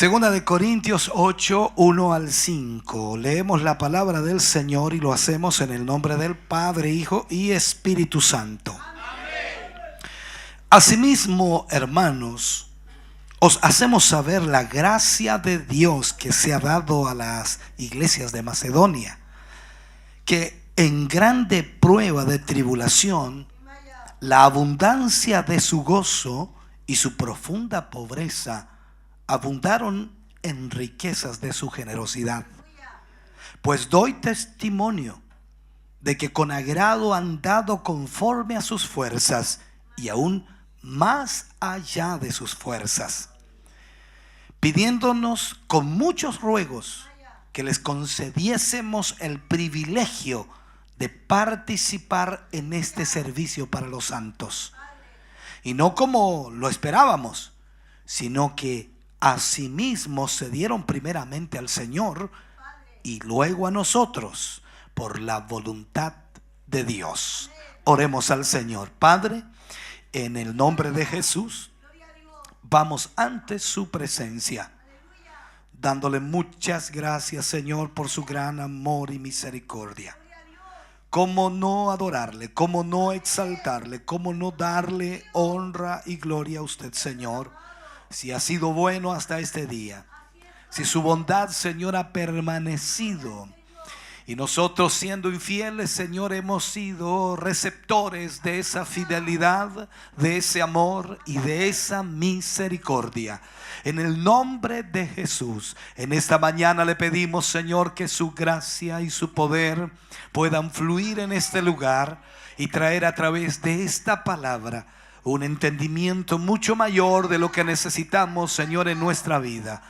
Segunda de Corintios 8, 1 al 5. Leemos la palabra del Señor y lo hacemos en el nombre del Padre, Hijo y Espíritu Santo. Asimismo, hermanos, os hacemos saber la gracia de Dios que se ha dado a las iglesias de Macedonia, que en grande prueba de tribulación, la abundancia de su gozo y su profunda pobreza abundaron en riquezas de su generosidad. Pues doy testimonio de que con agrado han dado conforme a sus fuerzas y aún más allá de sus fuerzas, pidiéndonos con muchos ruegos que les concediésemos el privilegio de participar en este servicio para los santos. Y no como lo esperábamos, sino que asimismo se dieron primeramente al Señor y luego a nosotros por la voluntad de Dios. Oremos al Señor. Padre, en el nombre de Jesús, vamos ante su presencia, dándole muchas gracias, Señor, por su gran amor y misericordia. ¿Cómo no adorarle? ¿Cómo no exaltarle? ¿Cómo no darle honra y gloria a usted, Señor? Si ha sido bueno hasta este día, si su bondad, Señor, ha permanecido, y nosotros siendo infieles, Señor, hemos sido receptores de esa fidelidad, de ese amor y de esa misericordia. En el nombre de Jesús, en esta mañana le pedimos, Señor, que su gracia y su poder puedan fluir en este lugar y traer a través de esta palabra un entendimiento mucho mayor de lo que necesitamos, Señor, en nuestra vida.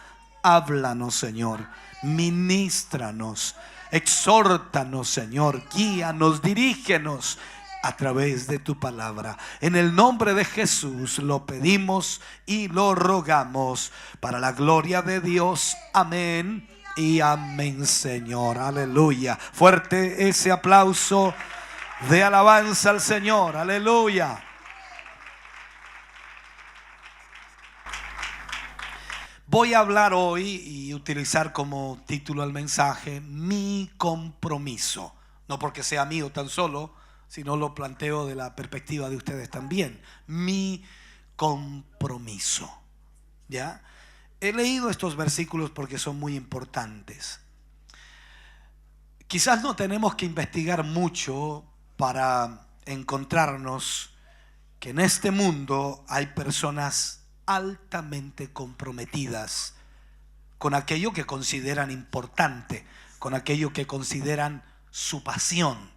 Háblanos, Señor, ministranos, exhórtanos, Señor, guíanos, dirígenos a través de tu palabra. En el nombre de Jesús lo pedimos y lo rogamos para la gloria de Dios. Amén y amén, Señor. Aleluya. Fuerte ese aplauso de alabanza al Señor. Aleluya. Voy a hablar hoy y utilizar como título al mensaje mi compromiso. No porque sea mío tan solo, sino lo planteo de la perspectiva de ustedes también. Mi compromiso. ¿Ya? He leído estos versículos porque son muy importantes. Quizás no tenemos que investigar mucho para encontrarnos que en este mundo hay personas altamente comprometidas con aquello que consideran importante, con aquello que consideran su pasión,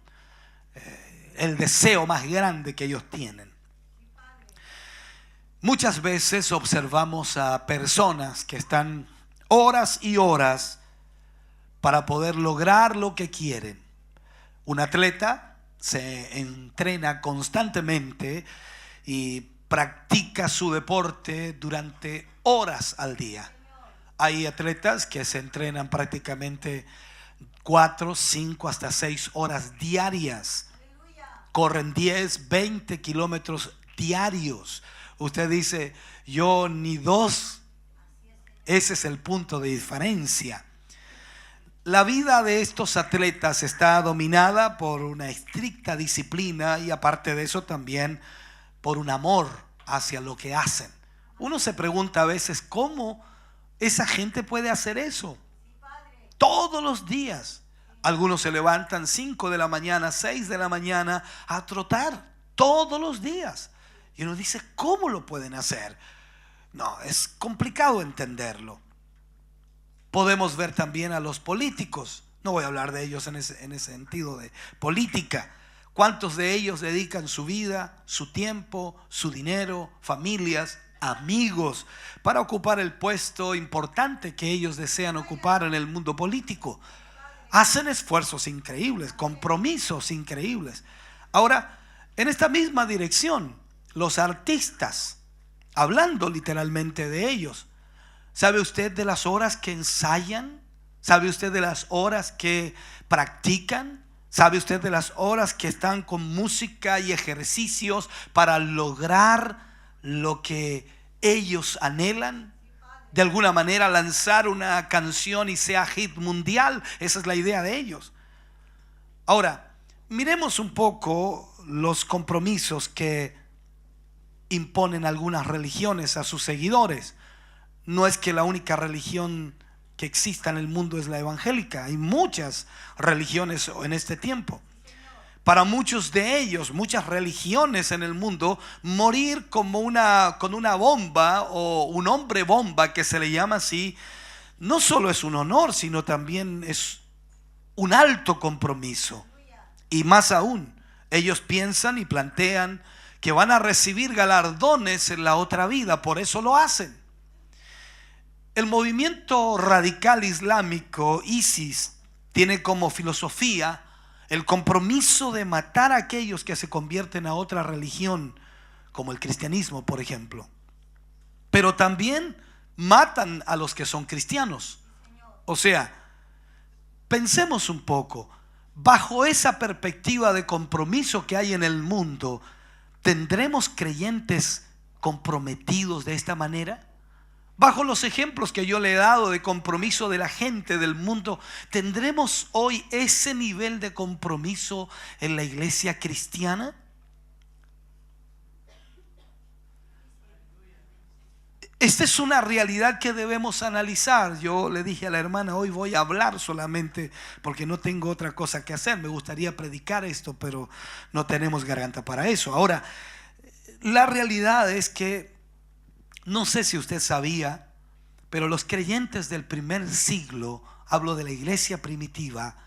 el deseo más grande que ellos tienen. Muchas veces observamos a personas que están horas y horas para poder lograr lo que quieren. Un atleta se entrena constantemente y practica su deporte durante horas al día. Hay atletas que se entrenan prácticamente 4, 5 hasta 6 horas diarias. Corren 10, 20 kilómetros diarios. Usted dice, yo ni 2. Ese es el punto de diferencia. La vida de estos atletas está dominada por una estricta disciplina y aparte de eso también por un amor hacia lo que hacen. Uno se pregunta a veces cómo esa gente puede hacer eso todos los días. Algunos se levantan 5 de la mañana, 6 de la mañana a trotar todos los días. Y uno dice, ¿cómo lo pueden hacer? No, es complicado entenderlo. Podemos ver también a los políticos. No voy a hablar de ellos en ese sentido de política. ¿Cuántos de ellos dedican su vida, su tiempo, su dinero, familias, amigos para ocupar el puesto importante que ellos desean ocupar en el mundo político? Hacen esfuerzos increíbles, compromisos increíbles. Ahora, en esta misma dirección, los artistas, hablando literalmente de ellos, ¿sabe usted de las horas que ensayan? ¿Sabe usted de las horas que practican? ¿Sabe usted de las horas que están con música y ejercicios para lograr lo que ellos anhelan? de alguna manera lanzar una canción y sea hit mundial. Esa es la idea de ellos. Ahora, miremos un poco los compromisos que imponen algunas religiones a sus seguidores. No es que la única religión que exista en el mundo es la evangélica. Hay muchas religiones en este tiempo. Para muchos de ellos, muchas religiones en el mundo, morir como con una bomba o un hombre bomba, que se le llama así, no solo es un honor, sino también es un alto compromiso. Y más aún, ellos piensan y plantean que van a recibir galardones en la otra vida, por eso lo hacen. El movimiento radical islámico ISIS tiene como filosofía el compromiso de matar a aquellos que se convierten a otra religión, como el cristianismo, por ejemplo. Pero también matan a los que son cristianos. O sea, pensemos un poco, bajo esa perspectiva de compromiso que hay en el mundo, ¿tendremos creyentes comprometidos de esta manera? Bajo los ejemplos que yo le he dado de compromiso de la gente del mundo, ¿tendremos hoy ese nivel de compromiso en la iglesia cristiana? Esta es una realidad que debemos analizar. Yo le dije a la hermana, hoy voy a hablar solamente porque no tengo otra cosa que hacer. Me gustaría predicar esto, pero no tenemos garganta para eso. Ahora, la realidad es que no sé si usted sabía, pero los creyentes del primer siglo, hablo de la iglesia primitiva,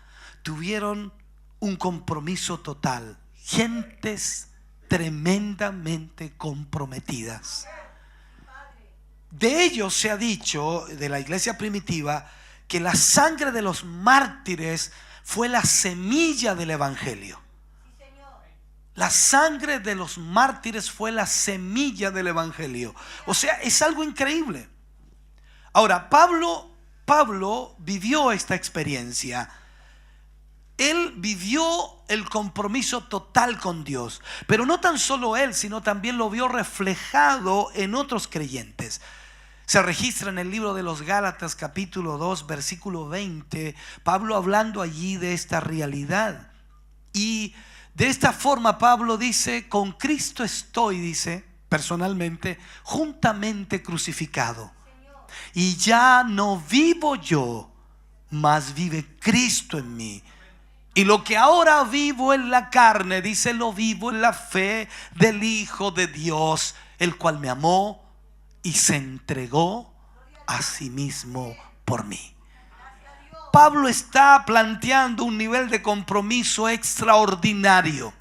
tuvieron un compromiso total. Gentes tremendamente comprometidas. De ellos se ha dicho, de la iglesia primitiva, que la sangre de los mártires fue la semilla del evangelio. La sangre de los mártires fue la semilla del evangelio. O sea, es algo increíble. Ahora, Pablo vivió esta experiencia. Él vivió el compromiso total con Dios. Pero no tan solo él, sino también lo vio reflejado en otros creyentes. Se registra en el libro de los Gálatas, capítulo 2, versículo 20, Pablo hablando allí de esta realidad. Y de esta forma Pablo dice: con Cristo estoy, dice, personalmente, juntamente crucificado. Y ya no vivo yo, mas vive Cristo en mí. Y lo que ahora vivo en la carne, dice, lo vivo en la fe del Hijo de Dios, el cual me amó y se entregó a sí mismo por mí. Pablo está planteando un nivel de compromiso extraordinario.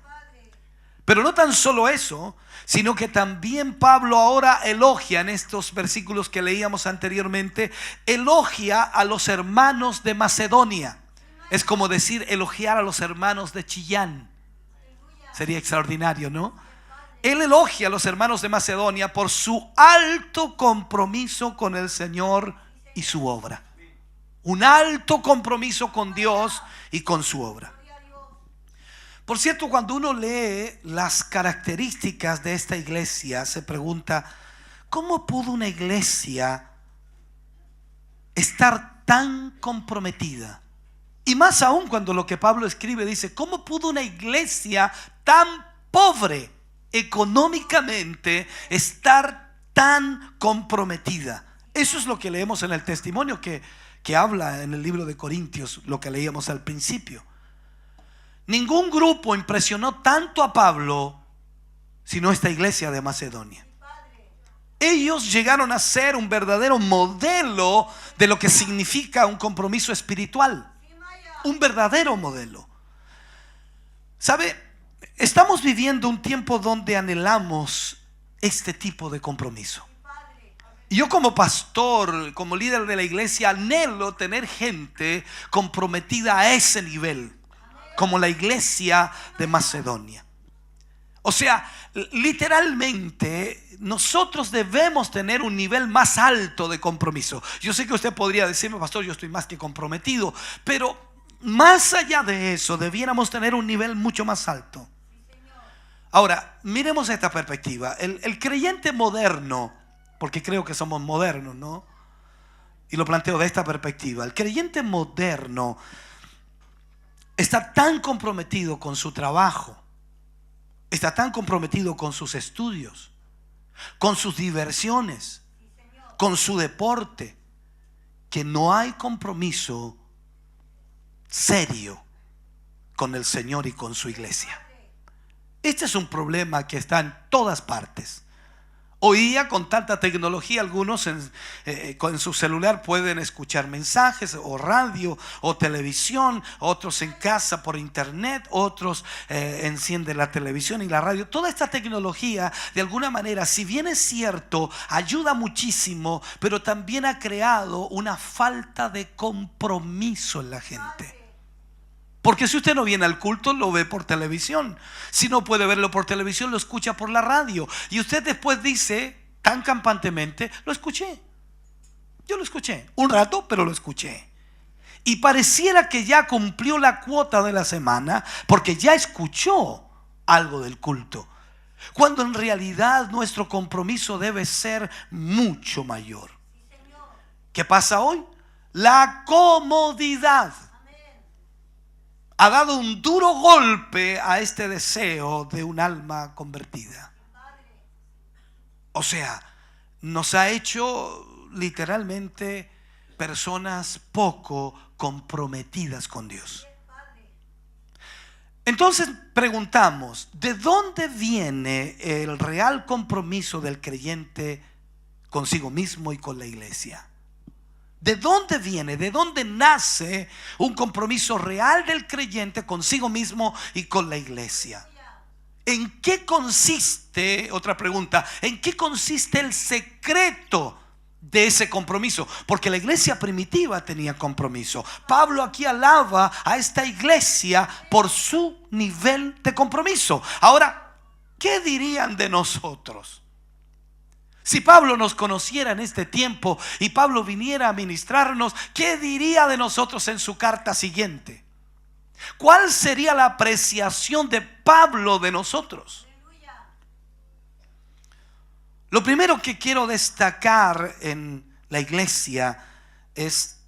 Pero no tan solo eso, sino que también Pablo ahora elogia, en estos versículos que leíamos anteriormente, elogia a los hermanos de Macedonia. Es como decir elogiar a los hermanos de Chillán. Sería extraordinario, ¿no? Él elogia a los hermanos de Macedonia por su alto compromiso con el Señor y su obra. Un alto compromiso con Dios y con su obra. Por cierto, cuando uno lee las características de esta iglesia, se pregunta: ¿cómo pudo una iglesia estar tan comprometida? Y más aún cuando lo que Pablo escribe dice: ¿cómo pudo una iglesia tan pobre económicamente estar tan comprometida? Eso es lo que leemos en el testimonio que habla en el libro de Corintios, lo que leíamos al principio. Ningún grupo impresionó tanto a Pablo sino esta iglesia de Macedonia. Ellos llegaron a ser un verdadero modelo de lo que significa un compromiso espiritual. Un verdadero modelo. ¿Sabe? Estamos viviendo un tiempo donde anhelamos este tipo de compromiso. Y yo como pastor, como líder de la iglesia, anhelo tener gente comprometida a ese nivel, como la iglesia de Macedonia. O sea, literalmente nosotros debemos tener un nivel más alto de compromiso. Yo sé que usted podría decirme: pastor, yo estoy más que comprometido, pero más allá de eso debiéramos tener un nivel mucho más alto. Ahora, miremos esta perspectiva. El creyente moderno, porque creo que somos modernos, ¿no? y lo planteo de esta perspectiva. El creyente moderno está tan comprometido con su trabajo, está tan comprometido con sus estudios, con sus diversiones, con su deporte, que no hay compromiso serio con el Señor y con su iglesia. Este es un problema que está en todas partes. Hoy día, con tanta tecnología, algunos con su celular pueden escuchar mensajes o radio o televisión, otros en casa por internet, otros encienden la televisión y la radio. Toda esta tecnología, de alguna manera, si bien es cierto, ayuda muchísimo, pero también ha creado una falta de compromiso en la gente. Porque si usted no viene al culto, lo ve por televisión. Si no puede verlo por televisión, lo escucha por la radio. Y usted después dice tan campantemente: lo escuché. Yo lo escuché un rato, pero lo escuché. Y pareciera que ya cumplió la cuota de la semana, porque ya escuchó algo del culto, cuando en realidad nuestro compromiso debe ser mucho mayor. ¿Qué pasa hoy? La comodidad ha dado un duro golpe a este deseo de un alma convertida. O sea, nos ha hecho literalmente personas poco comprometidas con Dios. Entonces preguntamos, ¿de dónde viene el real compromiso del creyente consigo mismo y con la iglesia? ¿De dónde viene? ¿De dónde nace un compromiso real del creyente consigo mismo y con la iglesia? ¿En qué consiste, otra pregunta, en qué consiste el secreto de ese compromiso? Porque la iglesia primitiva tenía compromiso. Pablo aquí alaba a esta iglesia por su nivel de compromiso. Ahora, ¿qué dirían de nosotros? Si Pablo nos conociera en este tiempo y Pablo viniera a ministrarnos, ¿qué diría de nosotros en su carta siguiente? ¿Cuál sería la apreciación de Pablo de nosotros? Lo primero que quiero destacar en la iglesia es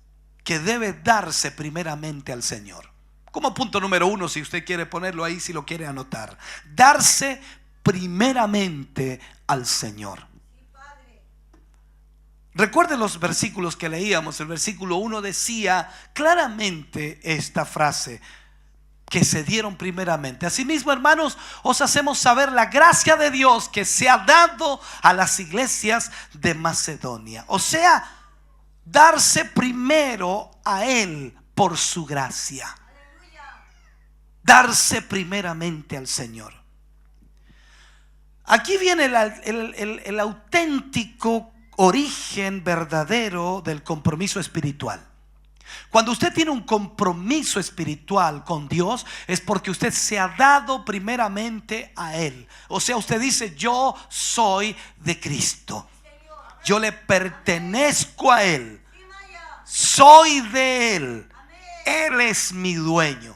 que debe darse primeramente al Señor. Como punto número 1, si usted quiere ponerlo ahí, si lo quiere anotar. Darse primeramente al Señor. Recuerden los versículos que leíamos. El versículo 1 decía claramente esta frase: que se dieron primeramente. Asimismo, hermanos, os hacemos saber la gracia de Dios que se ha dado a las iglesias de Macedonia. O sea, darse primero a Él por su gracia. Darse primeramente al Señor. Aquí viene el auténtico origen verdadero del compromiso espiritual. Cuando usted tiene un compromiso espiritual con Dios, es porque usted se ha dado primeramente a Él. O sea, usted dice: yo soy de Cristo, yo le pertenezco a Él, soy de Él, Él es mi dueño.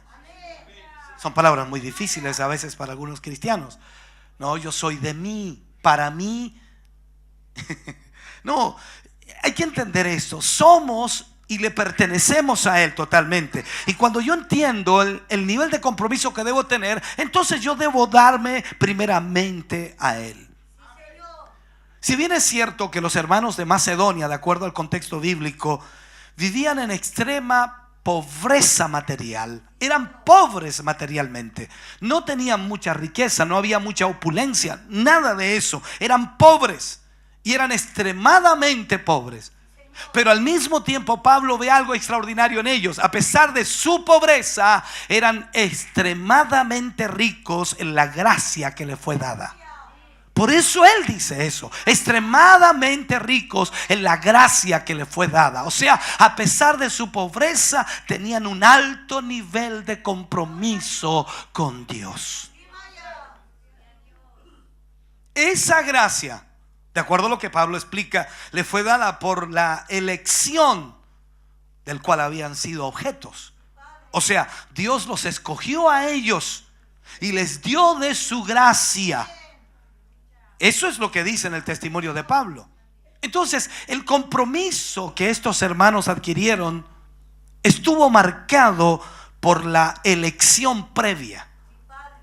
Son palabras muy difíciles a veces para algunos cristianos. No, yo soy de mí, para mí. No, hay que entender esto. Somos y le pertenecemos a Él totalmente. Y cuando yo entiendo el nivel de compromiso que debo tener, entonces yo debo darme primeramente a Él. Si bien es cierto que los hermanos de Macedonia, de acuerdo al contexto bíblico, vivían en extrema pobreza material, eran pobres materialmente, no tenían mucha riqueza, no había mucha opulencia, nada de eso, eran pobres. Y eran extremadamente pobres. Pero al mismo tiempo Pablo ve algo extraordinario en ellos. A pesar de su pobreza, eran extremadamente ricos en la gracia que le fue dada. Por eso él dice eso: extremadamente ricos en la gracia que le fue dada. O sea, a pesar de su pobreza, tenían un alto nivel de compromiso con Dios. Esa gracia, de acuerdo a lo que Pablo explica, le fue dada por la elección del cual habían sido objetos. O sea, Dios los escogió a ellos y les dio de su gracia. Eso es lo que dice en el testimonio de Pablo. Entonces, el compromiso que estos hermanos adquirieron estuvo marcado por la elección previa.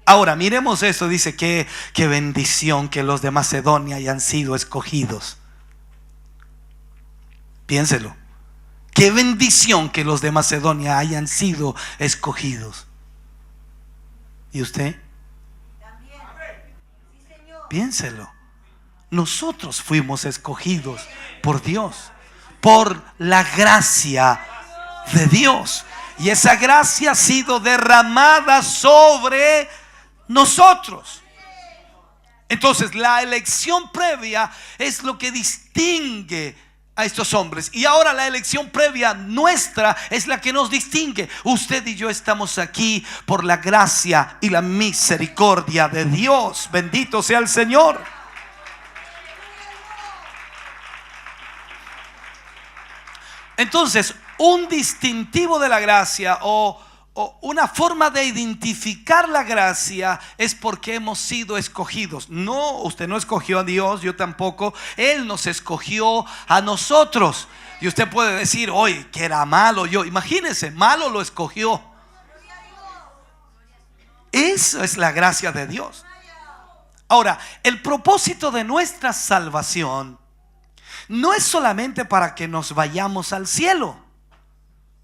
Ahora, miremos eso. Dice que qué bendición que los de Macedonia hayan sido escogidos. Piénselo. Qué bendición que los de Macedonia hayan sido escogidos. ¿Y usted? También. Sí, Señor. Piénselo. Nosotros fuimos escogidos por Dios, por la gracia de Dios. Y esa gracia ha sido derramada sobre nosotros. Entonces, la elección previa es lo que distingue a estos hombres. Y ahora la elección previa nuestra es la que nos distingue. Usted y yo estamos aquí por la gracia y la misericordia de Dios. Bendito sea el Señor. Entonces, un distintivo de la gracia o una forma de identificar la gracia es porque hemos sido escogidos. No, usted no escogió a Dios, yo tampoco. Él nos escogió a nosotros. Y usted puede decir, oye, que era malo yo. Imagínese, malo lo escogió. Eso es la gracia de Dios. Ahora, el propósito de nuestra salvación no es solamente para que nos vayamos al cielo.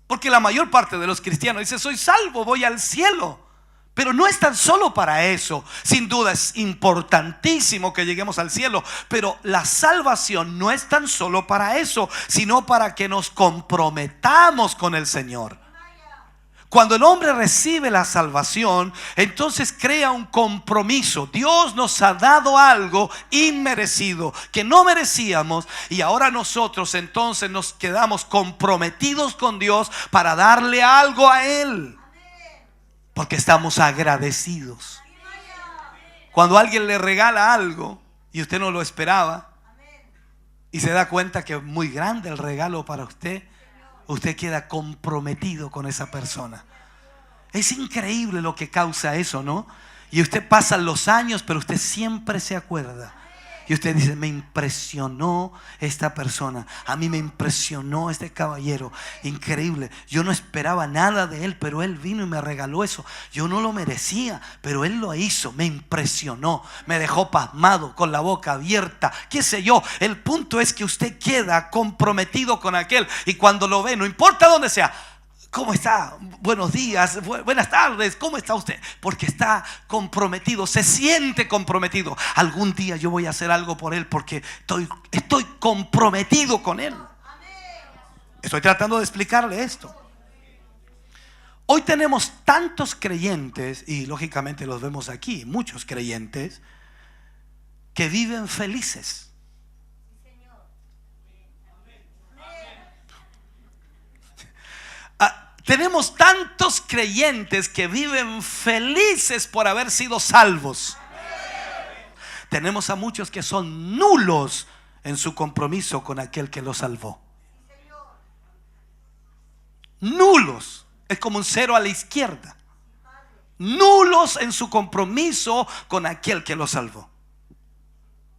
Porque la mayor parte de los cristianos dice, soy salvo, voy al cielo. Pero no es tan solo para eso. Sin duda es importantísimo que lleguemos al cielo, pero la salvación no es tan solo para eso, sino para que nos comprometamos con el Señor. Cuando el hombre recibe la salvación, entonces crea un compromiso. Dios nos ha dado algo inmerecido que no merecíamos, y ahora nosotros entonces nos quedamos comprometidos con Dios para darle algo a Él, porque estamos agradecidos. Cuando alguien le regala algo y usted no lo esperaba y se da cuenta que es muy grande el regalo para usted, usted queda comprometido con esa persona. Es increíble lo que causa eso, ¿no? Y usted pasa los años, pero usted siempre se acuerda. Y usted dice, me impresionó esta persona, a mí me impresionó este caballero, increíble. Yo no esperaba nada de él, pero él vino y me regaló eso. Yo no lo merecía, pero él lo hizo, me impresionó, me dejó pasmado, con la boca abierta, qué sé yo. El punto es que usted queda comprometido con aquel, y cuando lo ve, no importa dónde sea, ¿cómo está? Buenos días, buenas tardes, ¿cómo está usted? Porque está comprometido, se siente comprometido. Algún día yo voy a hacer algo por él porque estoy comprometido con él. Estoy tratando de explicarle esto. Hoy tenemos tantos creyentes, y lógicamente los vemos aquí, muchos creyentes que viven felices. Tenemos tantos creyentes que viven felices por haber sido salvos. Tenemos a muchos que son nulos en su compromiso con aquel que los salvó. Nulos. Es como un cero a la izquierda. Nulos en su compromiso con aquel que los salvó.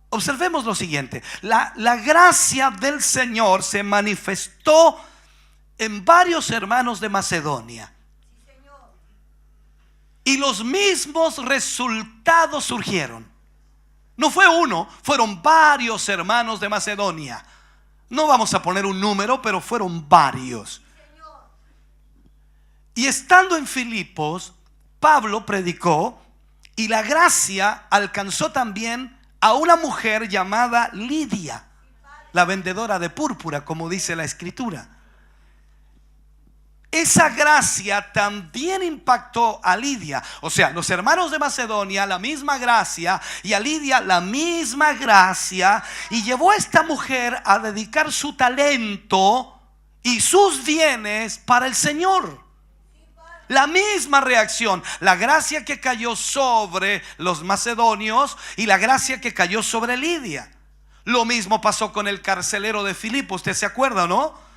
Observemos lo siguiente. La gracia del Señor se manifestó en varios hermanos de Macedonia. Y los mismos resultados surgieron. No fue uno, fueron varios hermanos de Macedonia. No vamos a poner un número, pero fueron varios. Y estando en Filipos, Pablo predicó, y la gracia alcanzó también a una mujer llamada Lidia, la vendedora de púrpura, como dice la Escritura. Esa gracia también impactó a Lidia. O sea, los hermanos de Macedonia, la misma gracia, y a Lidia la misma gracia, y llevó a esta mujer a dedicar su talento y sus bienes para el Señor. La misma reacción, la gracia que cayó sobre los macedonios y la gracia que cayó sobre Lidia. Lo mismo pasó con el carcelero de Filipo, ¿usted se acuerda, no?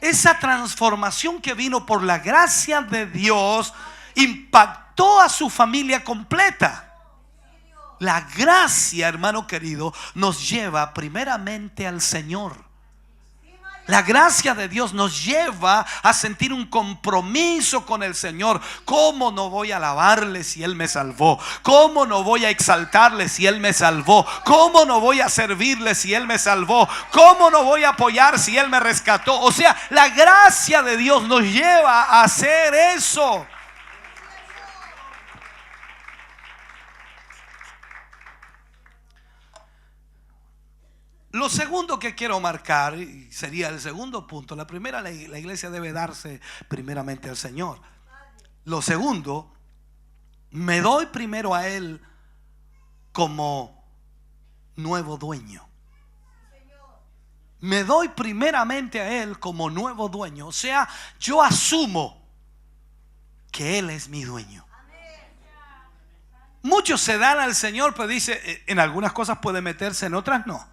Esa transformación que vino por la gracia de Dios impactó a su familia completa. La gracia, hermano querido, nos lleva primeramente al Señor. La gracia de Dios nos lleva a sentir un compromiso con el Señor. ¿Cómo no voy a alabarle si Él me salvó? ¿Cómo no voy a exaltarle si Él me salvó? ¿Cómo no voy a servirle si Él me salvó? ¿Cómo no voy a apoyar si Él me rescató? O sea, la gracia de Dios nos lleva a hacer eso. Lo segundo que quiero marcar, y sería el segundo punto. La primera, la iglesia debe darse primeramente al Señor. Lo segundo, me doy primero a Él como nuevo dueño. Me doy primeramente a Él como nuevo dueño. O sea, yo asumo que Él es mi dueño. Muchos se dan al Señor, pero dice, en algunas cosas puede meterse, en otras no.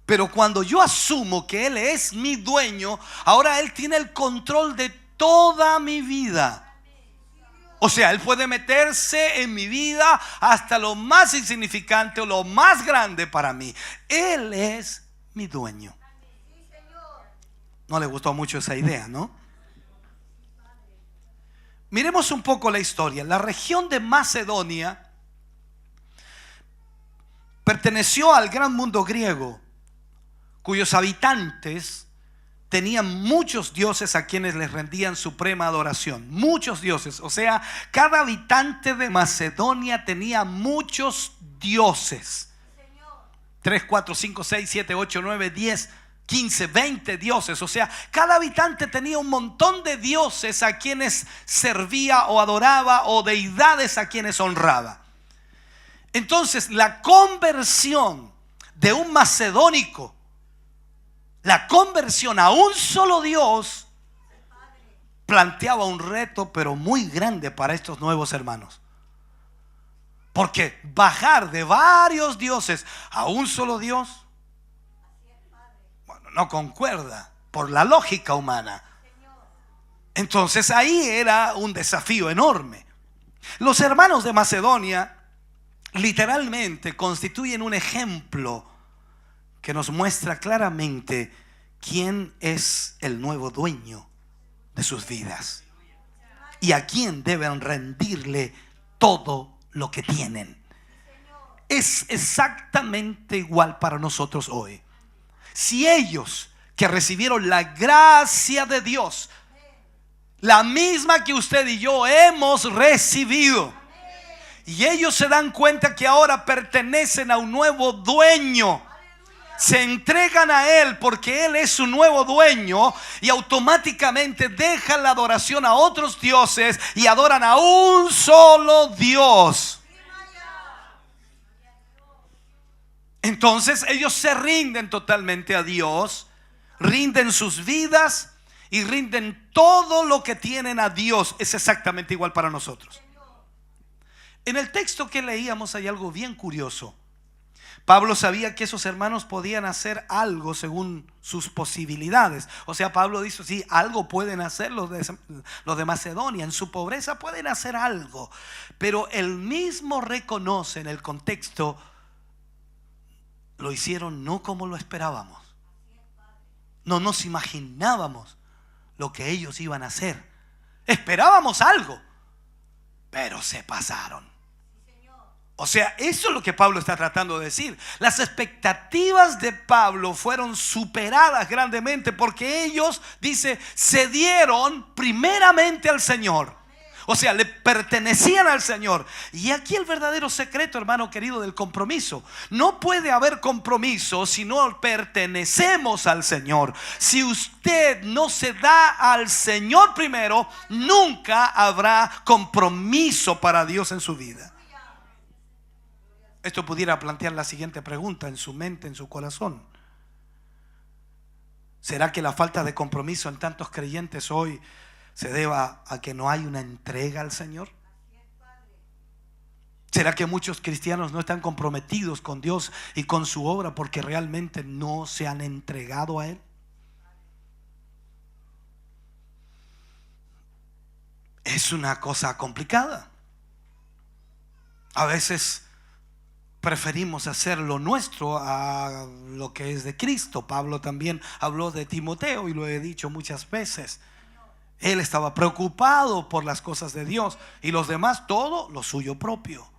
Pero cuando yo asumo que Él es mi dueño, ahora Él tiene el control de toda mi vida. O sea, Él puede meterse en mi vida hasta lo más insignificante o lo más grande para mí. Él es mi dueño. No le gustó mucho esa idea, ¿no? Miremos un poco la historia. La región de Macedonia perteneció al gran mundo griego, cuyos habitantes tenían muchos dioses a quienes les rendían suprema adoración. Muchos dioses. O sea, cada habitante de Macedonia tenía muchos dioses. 3, 4, 5, 6, 7, 8, 9, 10, 15, 20 dioses. O sea, cada habitante tenía un montón de dioses a quienes servía o adoraba, o deidades a quienes honraba. Entonces, la conversión de un macedónico, la conversión a un solo Dios, planteaba un reto pero muy grande para estos nuevos hermanos. Porque bajar de varios dioses a un solo Dios, bueno, no concuerda por la lógica humana. Entonces ahí era un desafío enorme. Los hermanos de Macedonia literalmente constituyen un ejemplo que nos muestra claramente quién es el nuevo dueño de sus vidas y a quién deben rendirle todo lo que tienen. Es exactamente igual para nosotros hoy. Si ellos que recibieron la gracia de Dios, la misma que usted y yo hemos recibido, y ellos se dan cuenta que ahora pertenecen a un nuevo dueño, se entregan a Él porque Él es su nuevo dueño, y automáticamente dejan la adoración a otros dioses y adoran a un solo Dios. Entonces ellos se rinden totalmente a Dios, rinden sus vidas y rinden todo lo que tienen a Dios. Es exactamente igual para nosotros. En el texto que leíamos hay algo bien curioso. Pablo sabía que esos hermanos podían hacer algo según sus posibilidades. O sea, Pablo dice, sí, algo pueden hacer los de Macedonia. En su pobreza pueden hacer algo. Pero él mismo reconoce en el contexto, lo hicieron no como lo esperábamos. No nos imaginábamos lo que ellos iban a hacer. Esperábamos algo, pero se pasaron. O sea, eso es lo que Pablo está tratando de decir. Las expectativas de Pablo fueron superadas grandemente porque ellos, dice, se dieron primeramente al Señor. O sea, le pertenecían al Señor. Y aquí el verdadero secreto, hermano querido, del compromiso. No puede haber compromiso si no pertenecemos al Señor. Si usted no se da al Señor primero, nunca habrá compromiso para Dios en su vida. Esto pudiera plantear la siguiente pregunta en su mente, en su corazón. ¿Será que la falta de compromiso en tantos creyentes hoy se deba a que no hay una entrega al Señor? ¿Será que muchos cristianos no están comprometidos con Dios y con su obra porque realmente no se han entregado a Él? Es una cosa complicada. A veces preferimos hacer lo nuestro a lo que es de Cristo. Pablo también habló de Timoteo y lo he dicho muchas veces. Él estaba preocupado por las cosas de Dios y los demás todo lo suyo propio.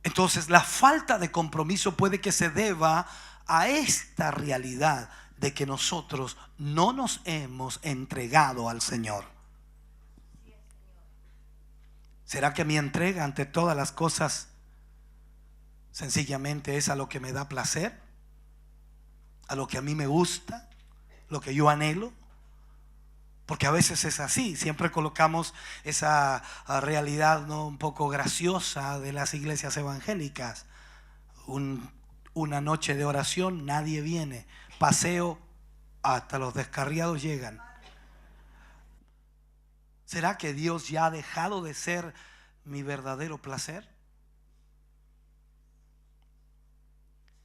Entonces la falta de compromiso puede que se deba a esta realidad de que nosotros no nos hemos entregado al Señor. ¿Será que mi entrega ante todas las cosas sencillamente es a lo que me da placer, a lo que a mí me gusta, lo que yo anhelo? Porque a veces es así, siempre colocamos esa realidad, ¿no?, un poco graciosa de las iglesias evangélicas. Una noche de oración, nadie viene. Paseo, hasta los descarriados llegan. ¿Será que Dios ya ha dejado de ser mi verdadero placer?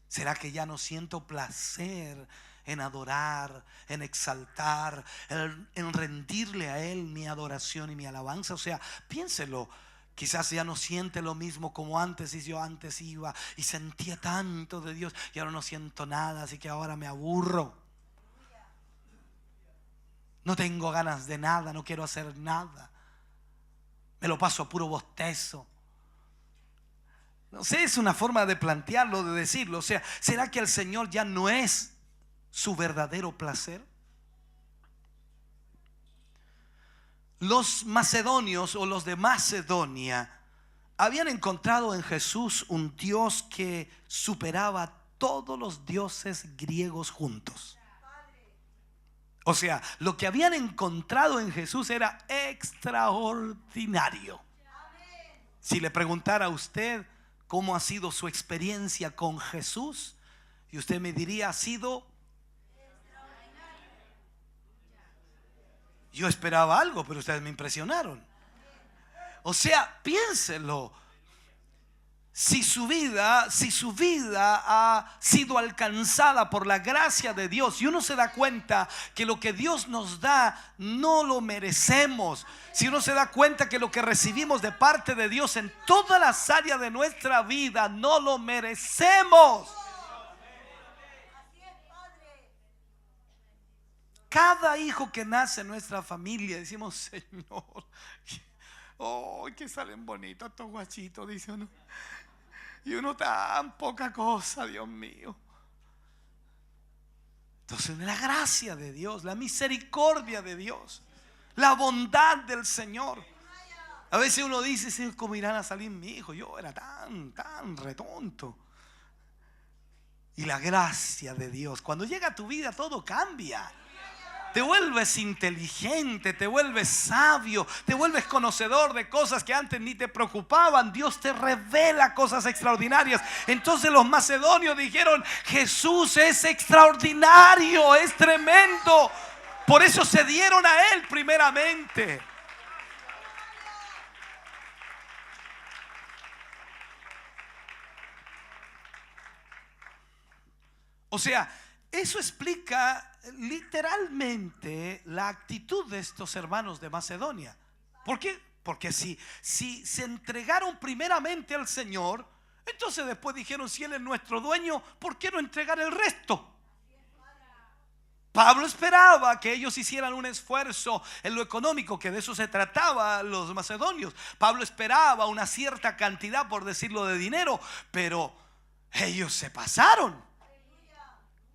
¿Será que ya no siento placer en adorar, en exaltar, en rendirle a Él mi adoración y mi alabanza? O sea, piénselo. Quizás ya no siente lo mismo como antes. Y yo antes iba y sentía tanto de Dios y ahora no siento nada, así que ahora me aburro. No tengo ganas de nada, no quiero hacer nada. Me lo paso a puro bostezo. No sé, es una forma de plantearlo, de decirlo. O sea, ¿será que el Señor ya no es su verdadero placer? Los macedonios o los de Macedonia habían encontrado en Jesús un Dios que superaba a todos los dioses griegos juntos. O sea, lo que habían encontrado en Jesús era extraordinario. Si le preguntara a usted cómo ha sido su experiencia con Jesús, y usted me diría, ha sido... Yo esperaba algo, pero ustedes me impresionaron. O sea, piénselo. Si su vida ha sido alcanzada por la gracia de Dios y uno se da cuenta que lo que Dios nos da no lo merecemos, si uno se da cuenta que lo que recibimos de parte de Dios en todas las áreas de nuestra vida no lo merecemos. Cada hijo que nace en nuestra familia decimos, Señor, oh, que salen bonitos estos guachitos, dice uno. Y uno tan poca cosa, Dios mío. Entonces la gracia de Dios, la misericordia de Dios, la bondad del Señor. A veces uno dice, ¿cómo irán a salir mi hijo? Yo era tan retonto. Y la gracia de Dios, cuando llega a tu vida todo cambia. Te vuelves inteligente, te vuelves sabio, te vuelves conocedor de cosas que antes ni te preocupaban. Dios te revela cosas extraordinarias. Entonces los macedonios dijeron, Jesús es extraordinario, es tremendo. Por eso se dieron a Él primeramente. O sea, eso explica literalmente la actitud de estos hermanos de Macedonia. ¿Por qué? Porque si se entregaron primeramente al Señor, entonces después dijeron, si Él es nuestro dueño, ¿por qué no entregar el resto? Pablo esperaba que ellos hicieran un esfuerzo en lo económico, que de eso se trataba los macedonios. Pablo esperaba una cierta cantidad, por decirlo, de dinero, pero ellos se pasaron.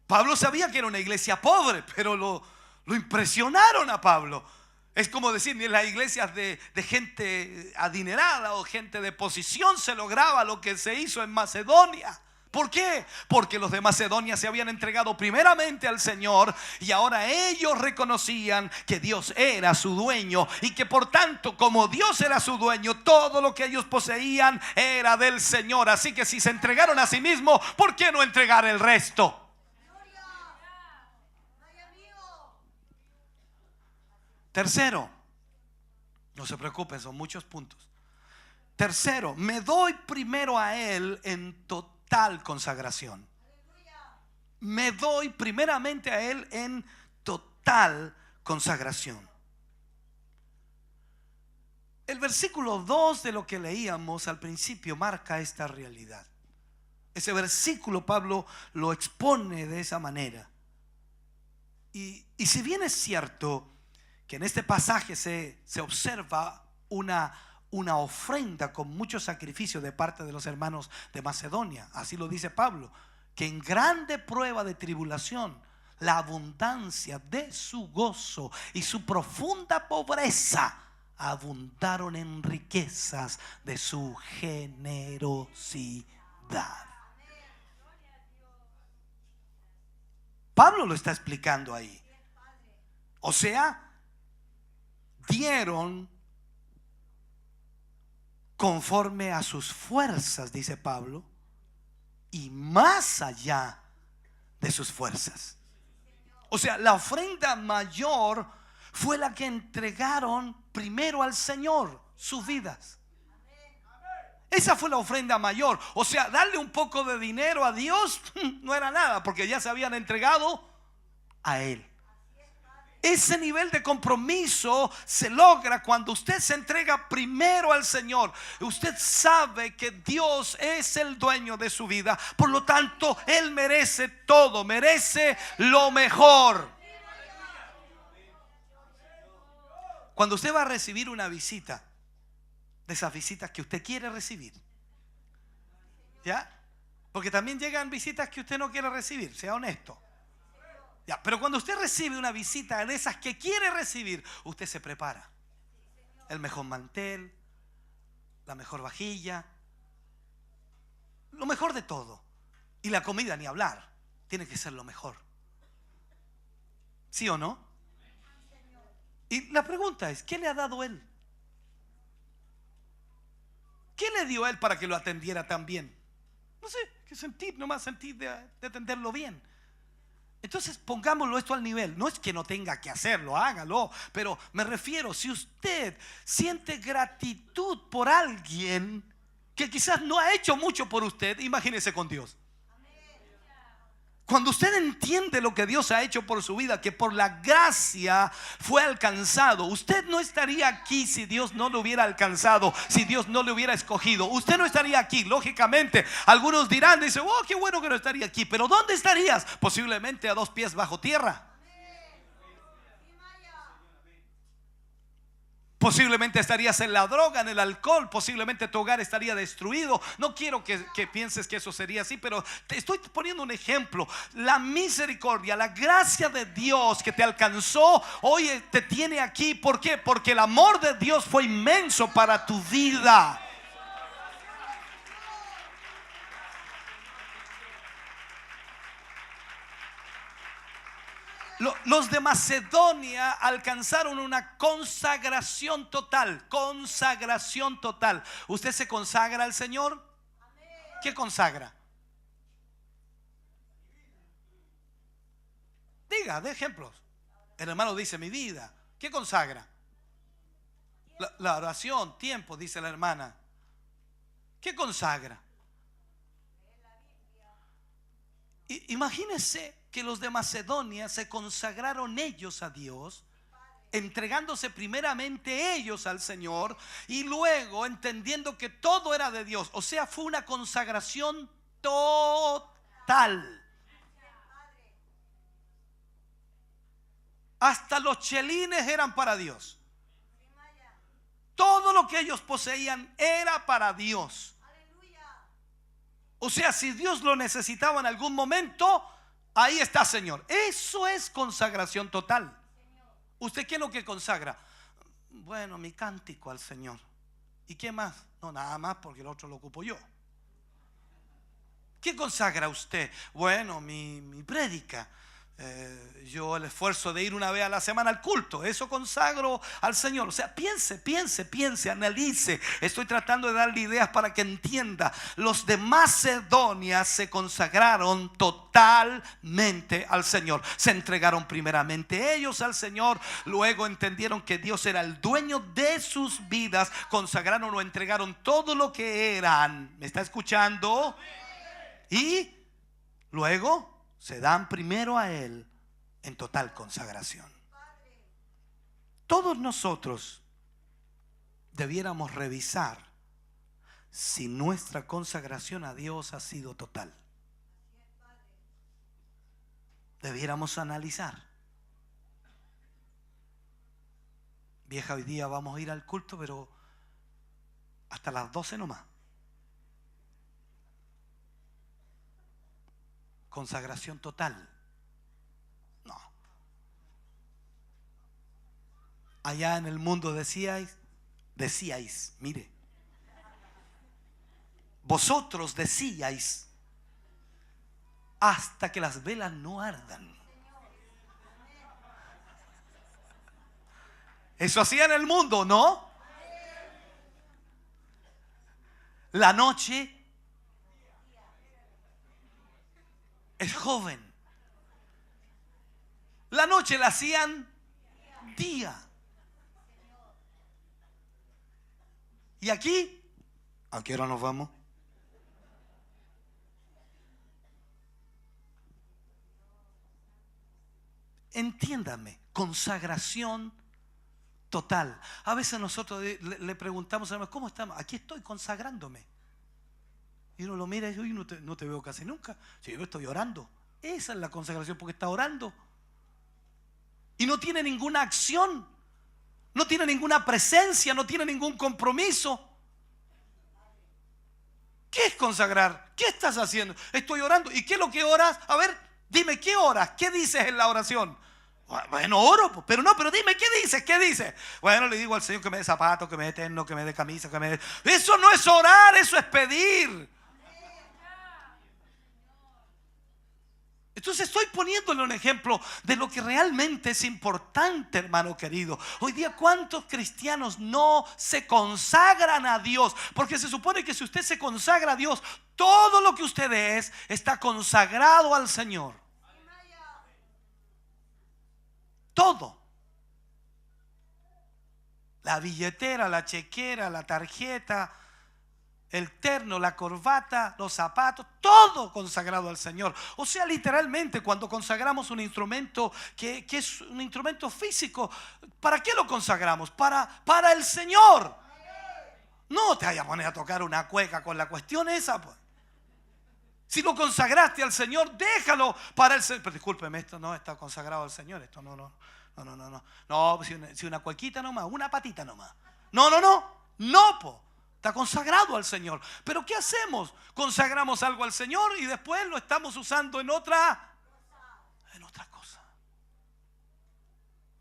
Pablo sabía que era una iglesia pobre, pero lo impresionaron a Pablo. Es como decir, ni en las iglesias de gente adinerada o gente de posición se lograba lo que se hizo en Macedonia. ¿Por qué? Porque los de Macedonia se habían entregado primeramente al Señor y ahora ellos reconocían que Dios era su dueño y que por tanto, como Dios era su dueño, todo lo que ellos poseían era del Señor. Así que si se entregaron a sí mismos, ¿por qué no entregar el resto? Tercero, no se preocupen, son muchos puntos. Tercero, me doy primero a Él en total consagración. Me doy primeramente a Él en total consagración. El versículo 2 de lo que leíamos al principio marca esta realidad. Ese versículo Pablo lo expone de esa manera. Y si bien es cierto que en este pasaje se observa una ofrenda con mucho sacrificio de parte de los hermanos de Macedonia, así lo dice Pablo, que en grande prueba de tribulación, la abundancia de su gozo y su profunda pobreza abundaron en riquezas de su generosidad. Pablo lo está explicando ahí. O sea, dieron conforme a sus fuerzas, dice Pablo, y más allá de sus fuerzas. O sea, la ofrenda mayor fue la que entregaron primero al Señor, sus vidas. Esa fue la ofrenda mayor. O sea, darle un poco de dinero a Dios no era nada, porque ya se habían entregado a Él. Ese nivel de compromiso se logra cuando usted se entrega primero al Señor. Usted sabe que Dios es el dueño de su vida, por lo tanto Él merece todo, merece lo mejor. Cuando usted va a recibir una visita, de esas visitas que usted quiere recibir, ¿ya? Porque también llegan visitas que usted no quiere recibir, sea honesto. Ya, pero cuando usted recibe una visita de esas que quiere recibir, usted se prepara. El mejor mantel, la mejor vajilla, lo mejor de todo. Y la comida ni hablar, tiene que ser lo mejor. ¿Sí o no? Y la pregunta es, ¿qué le ha dado Él? ¿Qué le dio a Él para que lo atendiera tan bien? No sé, qué sentir, nomás sentir de atenderlo bien. Entonces pongámoslo esto al nivel. No es que no tenga que hacerlo, hágalo. Pero me refiero, si usted siente gratitud por alguien que quizás no ha hecho mucho por usted, imagínese con Dios. Cuando usted entiende lo que Dios ha hecho por su vida, que por la gracia fue alcanzado, usted no estaría aquí si Dios no lo hubiera alcanzado, si Dios no le hubiera escogido. Usted no estaría aquí, lógicamente. Algunos dirán, dicen, oh, qué bueno que no estaría aquí. Pero ¿dónde estarías? Posiblemente a 2 pies bajo tierra. Posiblemente estarías en la droga, en el alcohol. Posiblemente tu hogar estaría destruido. No quiero que pienses que eso sería así, pero te estoy poniendo un ejemplo. La misericordia, la gracia de Dios que te alcanzó hoy te tiene aquí. ¿Por qué? Porque el amor de Dios fue inmenso para tu vida. Los de Macedonia alcanzaron una consagración total. Consagración total. ¿Usted se consagra al Señor? ¿Qué consagra? Diga, de ejemplos. El hermano dice mi vida. ¿Qué consagra? La oración, tiempo, dice la hermana. ¿Qué consagra? Imagínense que los de Macedonia se consagraron ellos a Dios, entregándose primeramente ellos al Señor y luego entendiendo que todo era de Dios. O sea, fue una consagración total. Hasta los chelines eran para Dios. Todo lo que ellos poseían era para Dios. O sea, si Dios lo necesitaba en algún momento, ahí está, Señor. Eso es consagración total. ¿Usted qué es lo que consagra? Bueno, mi cántico al Señor. ¿Y qué más? No, nada más, porque el otro lo ocupo yo. ¿Qué consagra usted? Bueno, mi prédica. Yo el esfuerzo de ir una vez a la semana al culto, eso consagro al Señor. O sea, piense, analice. Estoy tratando de darle ideas para que entienda. Los de Macedonia se consagraron totalmente al Señor. Se entregaron primeramente ellos al Señor, luego entendieron que Dios era el dueño de sus vidas, consagraron o entregaron todo lo que eran. ¿Me está escuchando? Y luego se dan primero a Él en total consagración. Todos nosotros debiéramos revisar si nuestra consagración a Dios ha sido total. Debiéramos analizar. Vieja, hoy día vamos a ir al culto, pero hasta las 12 nomás. Consagración total. No. Allá en el mundo decíais, mire, vosotros decíais hasta que las velas no ardan. Eso hacía en el mundo, ¿no? La noche es joven. La noche la hacían día. Y aquí, ¿a qué hora nos vamos? Entiéndame, consagración total. A veces nosotros le preguntamos a Dios, ¿cómo estamos? Aquí estoy consagrándome. Y uno lo mira y dice, no te veo casi nunca. Si yo estoy orando. Esa es la consagración, porque está orando. Y no tiene ninguna acción. No tiene ninguna presencia. No tiene ningún compromiso. ¿Qué es consagrar? ¿Qué estás haciendo? Estoy orando. ¿Y qué es lo que oras? A ver, dime, ¿qué oras? ¿Qué dices en la oración? Bueno, oro, pero dime, ¿qué dices? ¿Qué dices? Bueno, le digo al Señor que me dé zapatos, que me dé terno, que me dé camisa, que me dé... Eso no es orar, eso es pedir. Entonces estoy poniéndole un ejemplo de lo que realmente es importante, hermano querido. Hoy día, ¿cuántos cristianos no se consagran a Dios? Porque se supone que si usted se consagra a Dios, todo lo que usted es está consagrado al Señor. Todo. La billetera, la chequera, la tarjeta, el terno, la corbata, los zapatos, todo consagrado al Señor. O sea, literalmente, cuando consagramos un instrumento que es un instrumento físico, ¿para qué lo consagramos? Para el Señor. No te vayas a poner a tocar una cueca con la cuestión esa, pues. Si lo consagraste al Señor, déjalo para el Señor. Pero discúlpeme, esto no está consagrado al Señor. Esto no. No, si una cuequita nomás, una patita nomás. No, po. Está consagrado al Señor. Pero ¿qué hacemos? Consagramos algo al Señor y después lo estamos usando en otra cosa.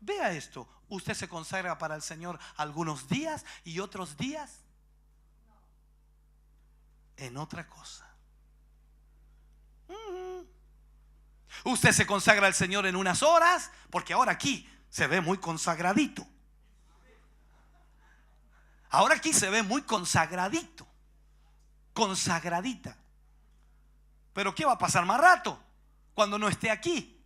Vea esto. Usted se consagra para el Señor algunos días y otros días en otra cosa. Usted se consagra al Señor en unas horas, porque ahora aquí se ve muy consagradito. Ahora aquí se ve muy consagradito, consagradita. Pero ¿qué va a pasar más rato cuando no esté aquí?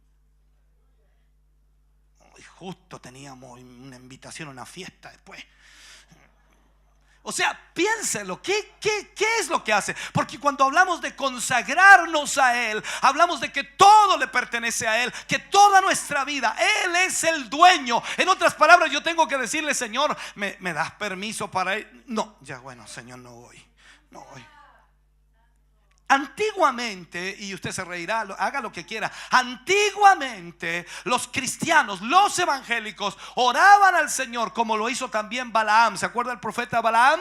Justo teníamos una invitación a una fiesta después. O sea, piénselo, ¿qué es lo que hace? Porque cuando hablamos de consagrarnos a Él, hablamos de que todo le pertenece a Él, que toda nuestra vida, Él es el dueño. En otras palabras, yo tengo que decirle, Señor, ¿me das permiso para ir? No, ya bueno, Señor, no voy. Antiguamente, y usted se reirá, haga lo que quiera. Antiguamente los cristianos, los evangélicos, oraban al Señor como lo hizo también Balaam. ¿Se acuerda el profeta Balaam?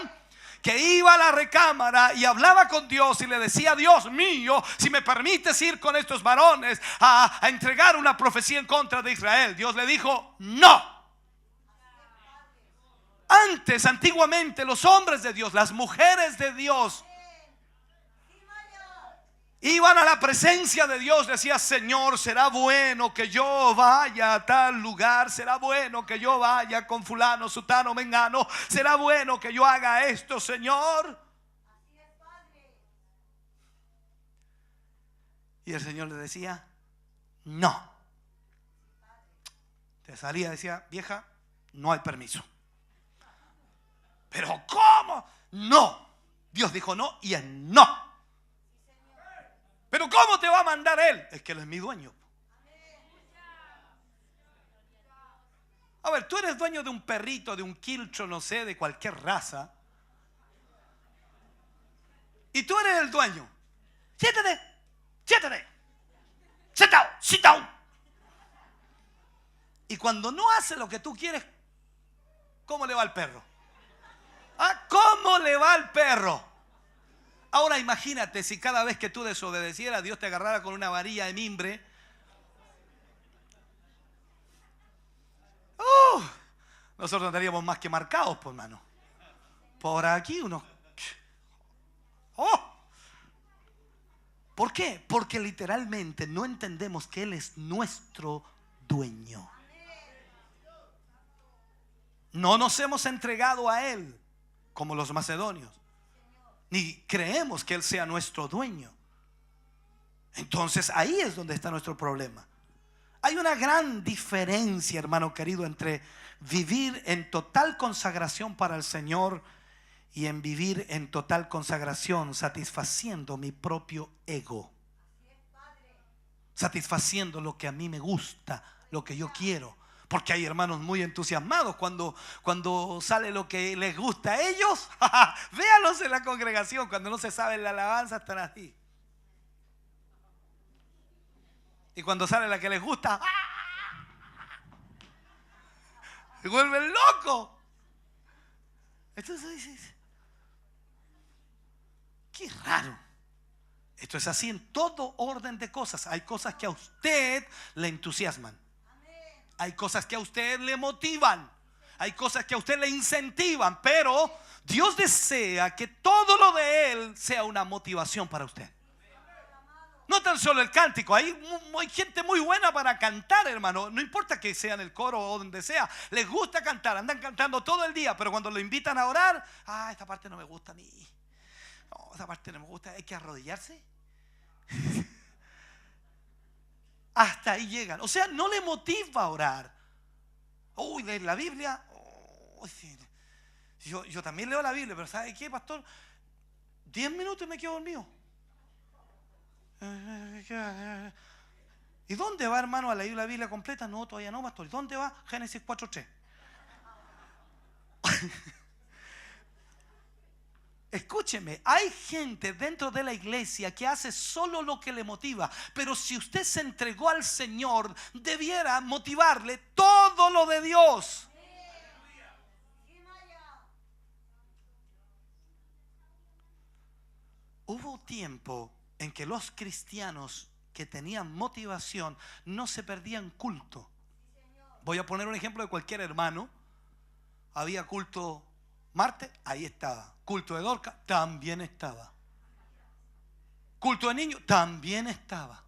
Que iba a la recámara y hablaba con Dios y le decía: Dios mío, si me permites ir con estos varones a entregar una profecía en contra de Israel. Dios le dijo: no. Antes, antiguamente, los hombres de Dios, las mujeres de Dios, iban a la presencia de Dios. Decía: Señor, será bueno que yo vaya a tal lugar, será bueno que yo vaya con fulano, sutano, mengano, será bueno que yo haga esto, Señor. Y el Señor le decía: no. Te salía y decía: vieja, no hay permiso. Pero ¿cómo? No. Dios dijo no y es no. Pero ¿cómo te va a mandar Él? Es que Él es mi dueño. A ver, tú eres dueño de un perrito, de un quiltro, no sé, de cualquier raza. Y tú eres el dueño. Siéntate, siéntate. Sit down, sit down. Y cuando no hace lo que tú quieres, ¿cómo le va al perro? ¿Ah? ¿Cómo le va al perro? Ahora imagínate si cada vez que tú desobedecieras, Dios te agarrara con una varilla de mimbre. Nosotros no estaríamos más que marcados, por mano. Por aquí unos... ¡Oh! ¿Por qué? Porque literalmente no entendemos que Él es nuestro dueño. No nos hemos entregado a Él como los macedonios, ni creemos que Él sea nuestro dueño. Entonces ahí es donde está nuestro problema. Hay una gran diferencia, hermano querido, entre vivir en total consagración para el Señor y en vivir en total consagración satisfaciendo mi propio ego, satisfaciendo lo que a mí me gusta, lo que yo quiero. Porque hay hermanos muy entusiasmados cuando sale lo que les gusta a ellos. Véanlos en la congregación, cuando no se sabe la alabanza están así. Y cuando sale la que les gusta, se vuelven locos. Entonces dices, qué raro. Esto es así en todo orden de cosas. Hay cosas que a usted le entusiasman. Hay cosas que a usted le motivan. Hay cosas que a usted le incentivan. Pero Dios desea que todo lo de Él sea una motivación para usted. No tan solo el cántico. Hay gente muy buena para cantar, hermano. No importa que sea en el coro o donde sea. Les gusta cantar. Andan cantando todo el día. Pero cuando lo invitan a orar, esta parte no me gusta a mí. No, esa parte no me gusta. Hay que arrodillarse. Hasta ahí llegan. O sea, no le motiva a orar. Leer la Biblia. Sí. Yo también leo la Biblia. Pero ¿sabe qué, pastor? 10 minutos y me quedo dormido. ¿Y dónde va, hermano, a leer la Biblia completa? No, todavía no, pastor. ¿Y dónde va? Génesis 4:3. Escúcheme, hay gente dentro de la iglesia que hace solo lo que le motiva. Pero si usted se entregó al Señor, debiera motivarle todo lo de Dios. Hubo tiempo en que los cristianos que tenían motivación no se perdían culto. Voy a poner un ejemplo de cualquier hermano. Había culto martes, ahí estaba. Culto de Dorca, también estaba. Culto de niños, también estaba.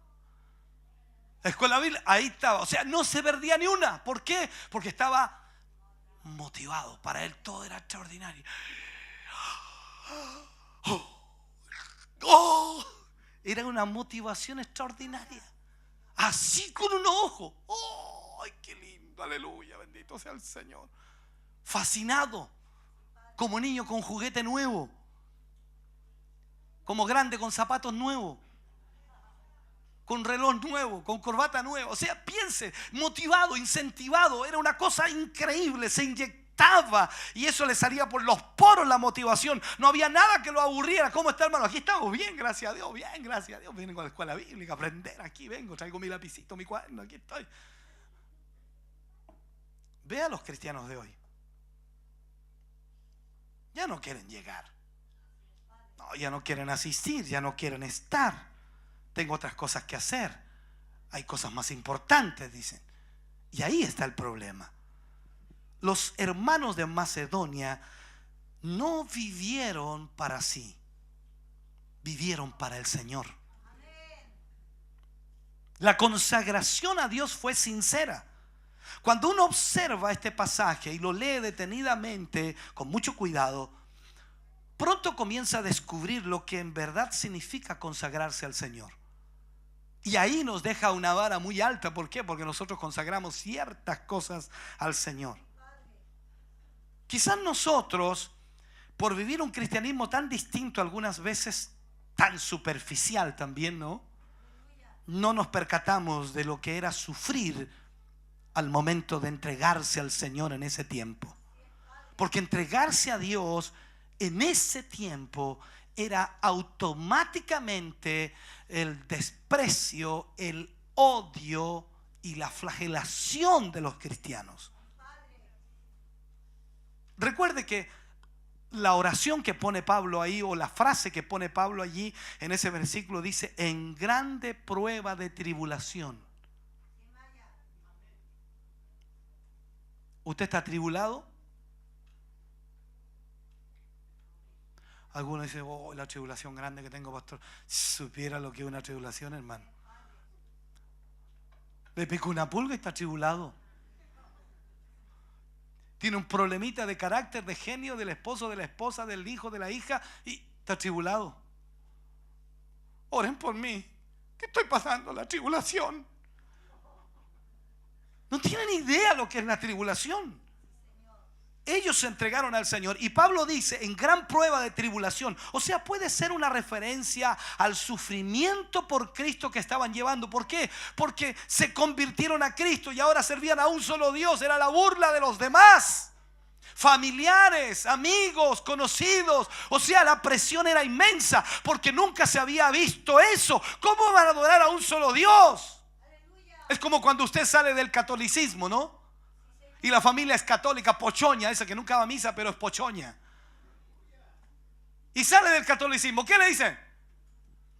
Escuela bíblica, ahí estaba. O sea, no se perdía ni una. ¿Por qué? Porque estaba motivado. Para él todo era extraordinario. Era una motivación extraordinaria. Así con un ojo. ¡Ay, qué lindo! Aleluya, bendito sea el Señor. Fascinado. Como niño con juguete nuevo. Como grande con zapatos nuevos. Con reloj nuevo, con corbata nueva. O sea, piense, motivado, incentivado. Era una cosa increíble. Se inyectaba y eso le salía por los poros la motivación. No había nada que lo aburriera. ¿Cómo está, hermano? Aquí estamos, bien, gracias a Dios, bien, gracias a Dios. Vengo a la escuela bíblica a aprender. Aquí vengo, traigo mi lapicito, mi cuaderno, aquí estoy. Ve a los cristianos de hoy. Ya no quieren llegar. No, ya no quieren asistir, ya no quieren estar. Tengo otras cosas que hacer. Hay cosas más importantes, dicen. Y ahí está el problema. Los hermanos de Macedonia no vivieron para sí. Vivieron para el Señor. La consagración a Dios fue sincera. Cuando uno observa este pasaje y lo lee detenidamente, con mucho cuidado, pronto comienza a descubrir lo que en verdad significa consagrarse al Señor. Y ahí nos deja una vara muy alta. ¿Por qué? Porque nosotros consagramos ciertas cosas al Señor. Quizás nosotros, por vivir un cristianismo tan distinto, algunas veces tan superficial también, no nos percatamos de lo que era sufrir al momento de entregarse al Señor en ese tiempo. Porque entregarse a Dios en ese tiempo era automáticamente el desprecio, el odio y la flagelación de los cristianos. Recuerde que la oración que pone Pablo ahí, o la frase que pone Pablo allí en ese versículo, dice: en grande prueba de tribulación. ¿Usted está atribulado? Algunos dicen: oh, la tribulación grande que tengo, pastor. Si supiera lo que es una tribulación, hermano. Le picó una pulga y está atribulado. Tiene un problemita de carácter, de genio, del esposo, de la esposa, del hijo, de la hija, y está atribulado. Oren por mí, que estoy pasando la tribulación. No tienen idea lo que es la tribulación. Ellos se entregaron al Señor, y Pablo dice: en gran prueba de tribulación. O sea, puede ser una referencia al sufrimiento por Cristo que estaban llevando. ¿Por qué? Porque se convirtieron a Cristo y ahora servían a un solo Dios. Era la burla de los demás, familiares, amigos, conocidos. O sea, la presión era inmensa porque nunca se había visto eso. ¿Cómo van a adorar a un solo Dios? Es como cuando usted sale del catolicismo, ¿no? Y la familia es católica, pochoña, esa que nunca va a misa, pero es pochoña. Y sale del catolicismo. ¿Qué le dicen?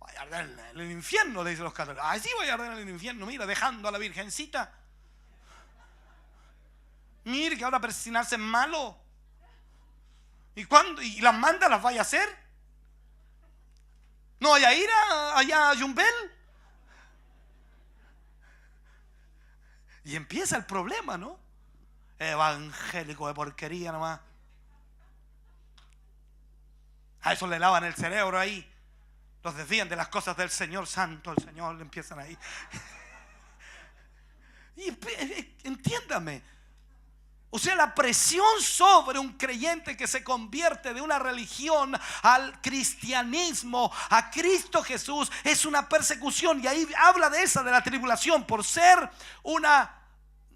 Vaya a arder en el infierno, le dicen los católicos. Ah, sí, vaya a arder en el infierno, mira, dejando a la virgencita. Mire que ahora persinarse es malo. ¿Y cuándo? ¿Y las manda las vaya a hacer? ¿No vaya a ir allá a Yumbel? Y empieza el problema, ¿no? Evangélico de porquería nomás. A eso le lavan el cerebro ahí. Los desvían de las cosas del Señor Santo. El Señor le empiezan ahí. Y entiéndame. O sea, la presión sobre un creyente que se convierte de una religión al cristianismo, a Cristo Jesús, es una persecución. Y ahí habla de esa, de la tribulación, por ser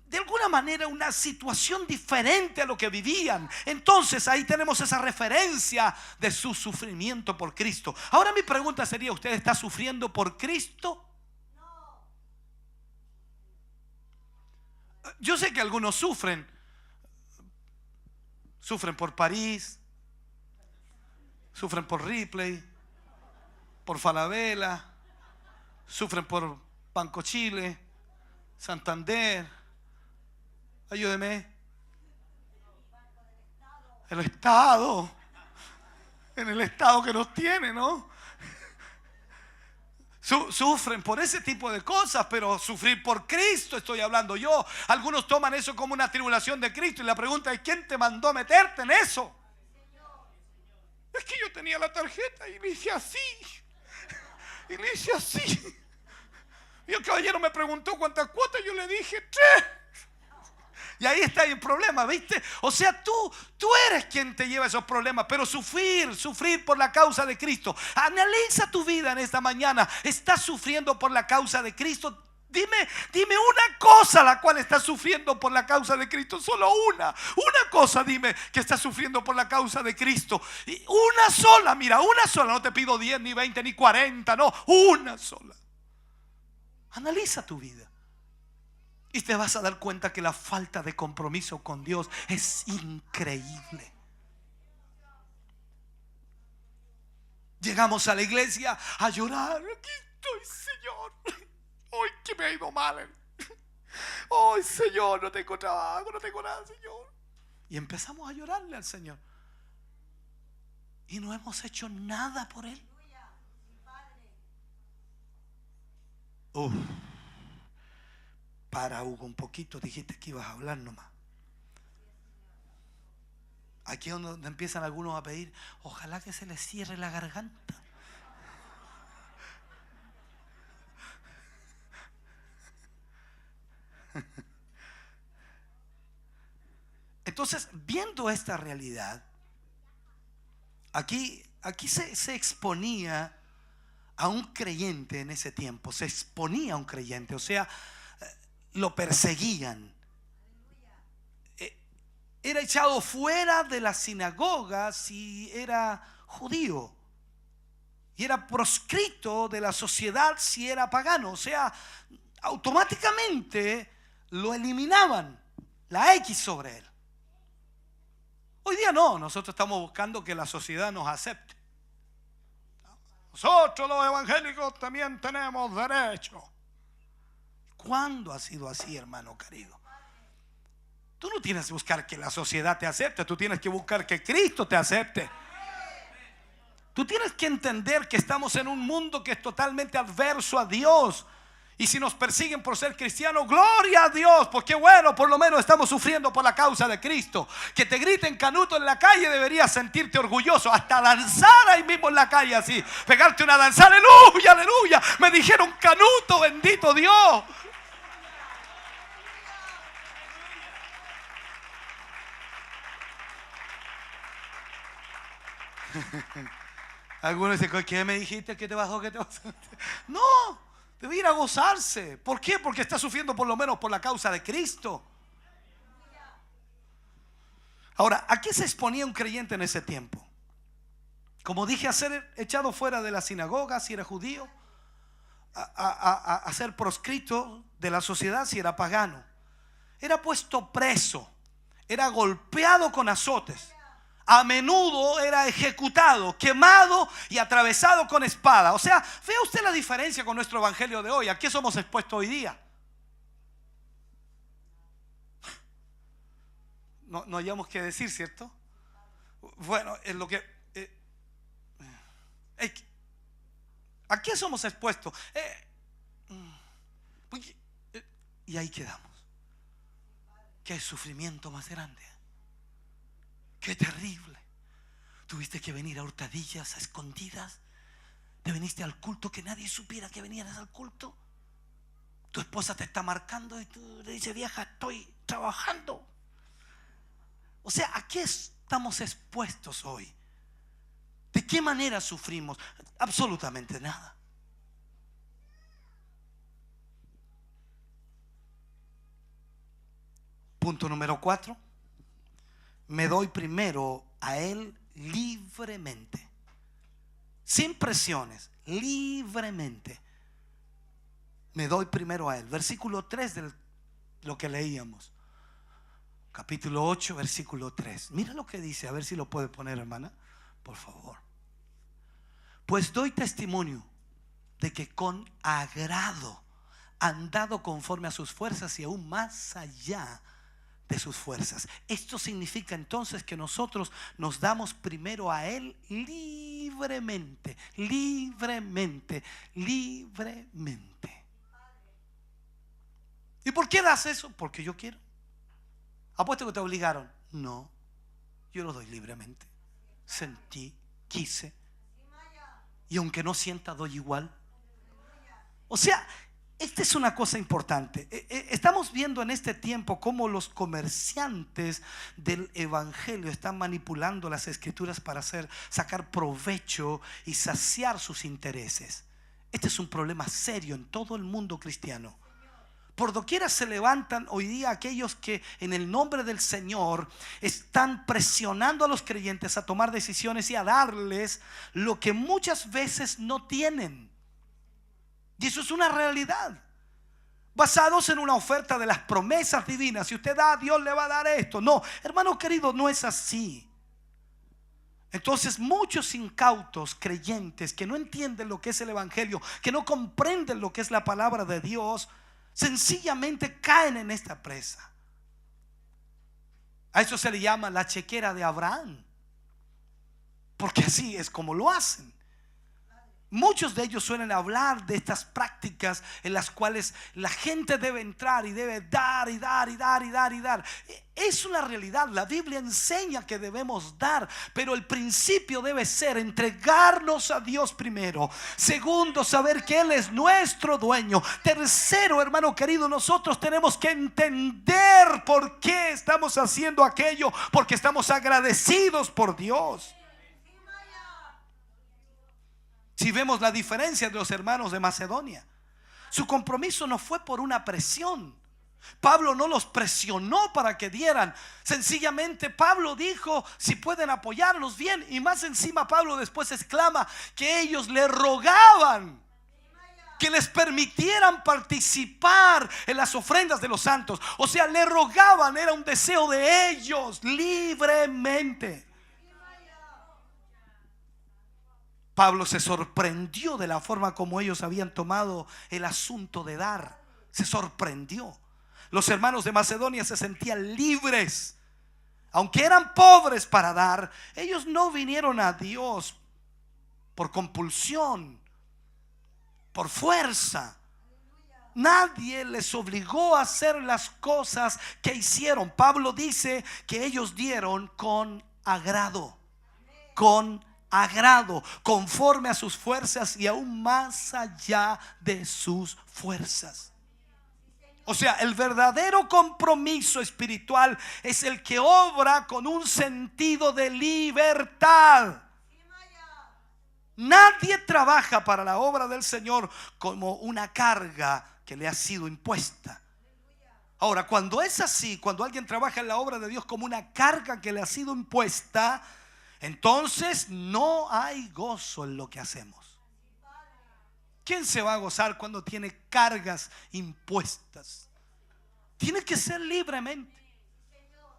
de alguna manera una situación diferente a lo que vivían. Entonces ahí tenemos esa referencia de su sufrimiento por Cristo. Ahora mi pregunta sería: ¿usted está sufriendo por Cristo? Yo sé que algunos sufren por París, sufren por Ripley, por Falabella, sufren por Banco Chile, Santander. Ayúdeme. El Estado. En el Estado que nos tiene, ¿no? Sufren por ese tipo de cosas, pero sufrir por Cristo estoy hablando yo. Algunos toman eso como una tribulación de Cristo, y la pregunta es: ¿quién te mandó a meterte en eso? Es que yo tenía la tarjeta y le hice así. Y le hice así. Y el caballero me preguntó cuántas cuotas, yo le dije 3. Y ahí está el problema, ¿viste? O sea, tú eres quien te lleva esos problemas. Pero sufrir por la causa de Cristo. Analiza tu vida en esta mañana. ¿Estás sufriendo por la causa de Cristo? Dime una cosa la cual estás sufriendo por la causa de Cristo. Solo una cosa dime que estás sufriendo por la causa de Cristo. Y una sola, mira, una sola. No te pido 10, ni 20, ni 40, no, una sola. Analiza tu vida y te vas a dar cuenta que la falta de compromiso con Dios es increíble. Llegamos a la iglesia a llorar. Aquí estoy, Señor. Hoy que me ha ido mal. Hoy, Señor, no tengo trabajo, no tengo nada, Señor. Y empezamos a llorarle al Señor. Y no hemos hecho nada por Él. Para, Hugo, un poquito. Dijiste que ibas a hablar nomás. Aquí es donde empiezan algunos a pedir: ojalá que se les cierre la garganta. Entonces, viendo esta realidad, aquí se exponía a un creyente en ese tiempo. Se exponía a un creyente, o sea, lo perseguían. Era echado fuera de la sinagoga si era judío. y era proscrito de la sociedad si era pagano. O sea, automáticamente lo eliminaban, la X sobre él. Hoy día no, nosotros estamos buscando que la sociedad nos acepte. Nosotros los evangélicos también tenemos derecho. ¿Cuándo ha sido así, hermano querido? Tú no tienes que buscar que la sociedad te acepte, tú tienes que buscar que Cristo te acepte. Tú tienes que entender que estamos en un mundo que es totalmente adverso a Dios. Y si nos persiguen por ser cristianos, gloria a Dios, porque bueno, por lo menos estamos sufriendo por la causa de Cristo. Que te griten canuto en la calle, deberías sentirte orgulloso, hasta danzar ahí mismo en la calle así, pegarte una danza, aleluya, aleluya, me dijeron canuto, bendito Dios. Algunos dicen, ¿qué me dijiste? ¿Qué te bajó? ¿Qué te bajó? No, debe ir a gozarse. ¿Por qué? Porque está sufriendo por lo menos por la causa de Cristo. Ahora, ¿a qué se exponía un creyente en ese tiempo? Como dije, a ser echado fuera de la sinagoga si era judío, a ser proscrito de la sociedad si era pagano. Era puesto preso, era golpeado con azotes. A menudo era ejecutado, quemado y atravesado con espada. O sea, vea usted la diferencia con nuestro evangelio de hoy. ¿A qué somos expuestos hoy día? No hayamos que decir, ¿cierto? Bueno, es lo que... ¿a qué somos expuestos? Y ahí quedamos. ¿Qué sufrimiento más grande? Qué terrible. Tuviste que venir a hurtadillas, a escondidas. Te viniste al culto que nadie supiera que venías al culto. Tu esposa te está marcando y tú le dices, vieja, estoy trabajando. O sea, ¿a qué estamos expuestos hoy? ¿De qué manera sufrimos? Absolutamente nada. Punto número 4. Me doy primero a Él libremente, sin presiones, libremente. Me doy primero a Él. Versículo 3 de lo que leíamos. Capítulo 8, versículo 3. Mira lo que dice, a ver si lo puede poner, hermana, por favor. Pues doy testimonio de que con agrado han dado conforme a sus fuerzas y aún más allá de sus fuerzas. Esto significa entonces que nosotros nos damos primero a Él libremente, libremente, libremente. ¿Y por qué das eso? Porque yo quiero. ¿Apuesto que te obligaron? No, yo lo doy libremente. Sentí, quise, y aunque no sienta, doy igual. O sea, esta es una cosa importante. Estamos viendo en este tiempo cómo los comerciantes del evangelio están manipulando las escrituras para sacar provecho y saciar sus intereses. Este es un problema serio en todo el mundo cristiano. Por doquiera se levantan hoy día aquellos que en el nombre del Señor están presionando a los creyentes a tomar decisiones y a darles lo que muchas veces no tienen. Y eso es una realidad. Basados en una oferta de las promesas divinas. Si usted da, Dios le va a dar esto. No, hermano querido, no es así. Entonces muchos incautos creyentes que no entienden lo que es el evangelio, que no comprenden lo que es la palabra de Dios, sencillamente caen en esta presa. A eso se le llama la chequera de Abraham, porque así es como lo hacen. Muchos de ellos suelen hablar de estas prácticas en las cuales la gente debe entrar y debe dar y dar y dar y dar y dar. Es una realidad. La Biblia enseña que debemos dar, pero el principio debe ser entregarnos a Dios primero. Segundo, saber que Él es nuestro dueño. Tercero, hermano querido, nosotros tenemos que entender por qué estamos haciendo aquello, porque estamos agradecidos por Dios. Si vemos la diferencia de los hermanos de Macedonia, su compromiso no fue por una presión, Pablo no los presionó para que dieran. Sencillamente Pablo dijo: si pueden apoyarlos, bien. Y más encima Pablo después exclama que ellos le rogaban que les permitieran participar en las ofrendas de los santos. O sea, le rogaban, era un deseo de ellos libremente. Pablo se sorprendió de la forma como ellos habían tomado el asunto de dar. Se sorprendió. Los hermanos de Macedonia se sentían libres. Aunque eran pobres para dar, ellos no vinieron a Dios por compulsión, por fuerza. Nadie les obligó a hacer las cosas que hicieron. Pablo dice que ellos dieron con agrado, conforme a sus fuerzas y aún más allá de sus fuerzas. O sea, el verdadero compromiso espiritual es el que obra con un sentido de libertad. Nadie trabaja para la obra del Señor como una carga que le ha sido impuesta. Ahora, cuando es así, cuando alguien trabaja en la obra de Dios como una carga que le ha sido impuesta, entonces no hay gozo en lo que hacemos. ¿Quién se va a gozar cuando tiene cargas impuestas? Tiene que ser libremente.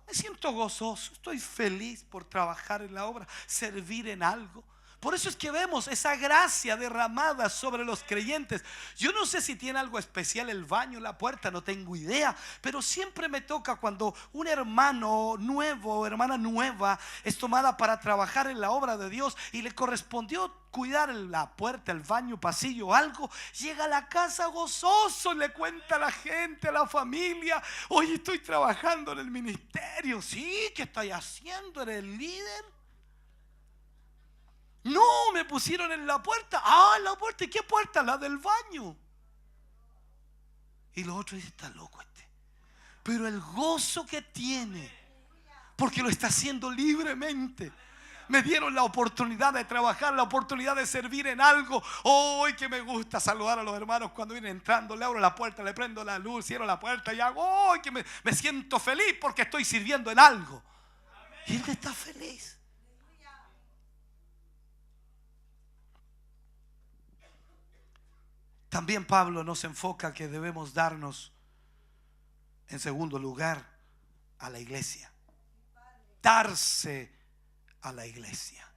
Me siento gozoso, estoy feliz por trabajar en la obra, servir en algo. Por eso es que vemos esa gracia derramada sobre los creyentes. Yo no sé si tiene algo especial el baño, la puerta, no tengo idea. Pero siempre me toca cuando un hermano nuevo o hermana nueva es tomada para trabajar en la obra de Dios y le correspondió cuidar la puerta, el baño, pasillo, algo. Llega a la casa gozoso y le cuenta a la gente, a la familia: oye, estoy trabajando en el ministerio. Sí, ¿qué estoy haciendo? ¿Eres el líder? No, me pusieron en la puerta. Ah, la puerta. ¿Y qué puerta? La del baño. Y los otros dicen: está loco este. Pero el gozo que tiene, porque lo está haciendo libremente. Me dieron la oportunidad de trabajar, la oportunidad de servir en algo. Hoy que me gusta saludar a los hermanos cuando vienen entrando. Le abro la puerta, le prendo la luz, cierro la puerta y hago. Hoy que me siento feliz porque estoy sirviendo en algo. Y él está feliz. También Pablo nos enfoca que debemos darnos, en segundo lugar, a la iglesia. Darse a la iglesia.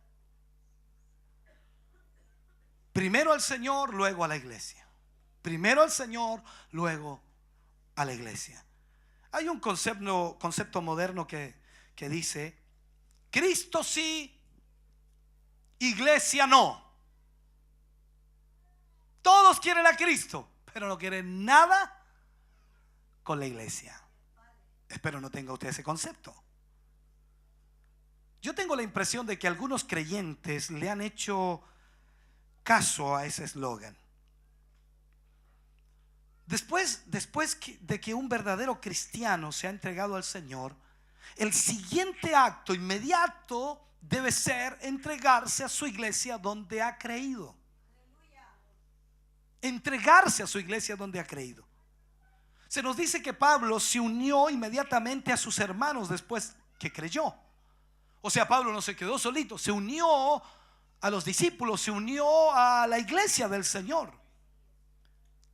Primero al Señor, luego a la iglesia. Primero al Señor, luego a la iglesia. Hay un concepto moderno que dice: Cristo sí, iglesia no. Todos quieren a Cristo, pero no quieren nada con la iglesia. Espero no tenga usted ese concepto. Yo tengo la impresión de que algunos creyentes le han hecho caso a ese eslogan. Después de que un verdadero cristiano se ha entregado al Señor, el siguiente acto inmediato debe ser entregarse a su iglesia donde ha creído. Entregarse a su iglesia donde ha creído. Se nos dice que Pablo se unió inmediatamente a sus hermanos después que creyó. O sea, Pablo no se quedó solito, se unió a los discípulos, se unió a la iglesia del Señor.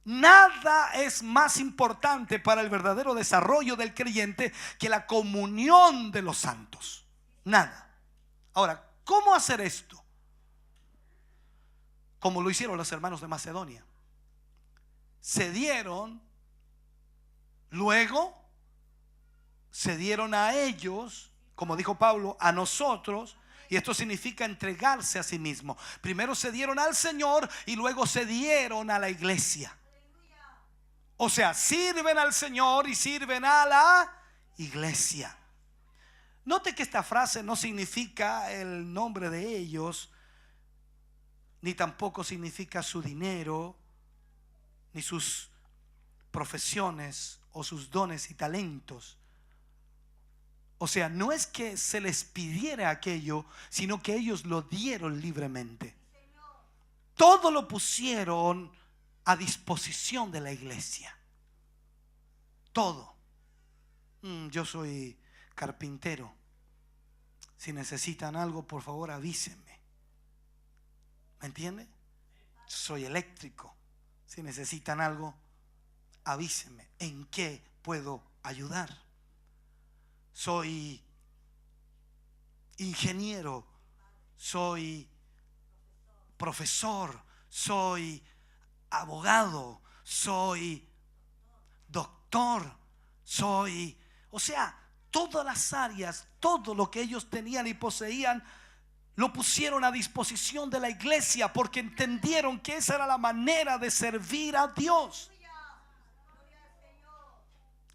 Nada es más importante para el verdadero desarrollo del creyente que la comunión de los santos. Nada. Ahora, ¿cómo hacer esto? Como lo hicieron los hermanos de Macedonia. Se dieron, luego se dieron a ellos, como dijo Pablo, a nosotros. Y esto significa entregarse a sí mismo. Primero se dieron al Señor y luego se dieron a la iglesia. O sea, sirven al Señor y sirven a la iglesia. Note que esta frase no significa el nombre de ellos, ni tampoco significa su dinero, ni sus profesiones o sus dones y talentos. O sea, no es que se les pidiera aquello, sino que ellos lo dieron libremente. Todo lo pusieron a disposición de la iglesia. todo. Yo soy carpintero. Si necesitan algo, por favor, avísenme. ¿Me entiende? Soy eléctrico. Si necesitan algo, avísenme. ¿En qué puedo ayudar? Soy ingeniero. Soy profesor. Soy abogado. Soy doctor. Soy... O sea, todas las áreas, todo lo que ellos tenían y poseían, lo pusieron a disposición de la iglesia porque entendieron que esa era la manera de servir a Dios.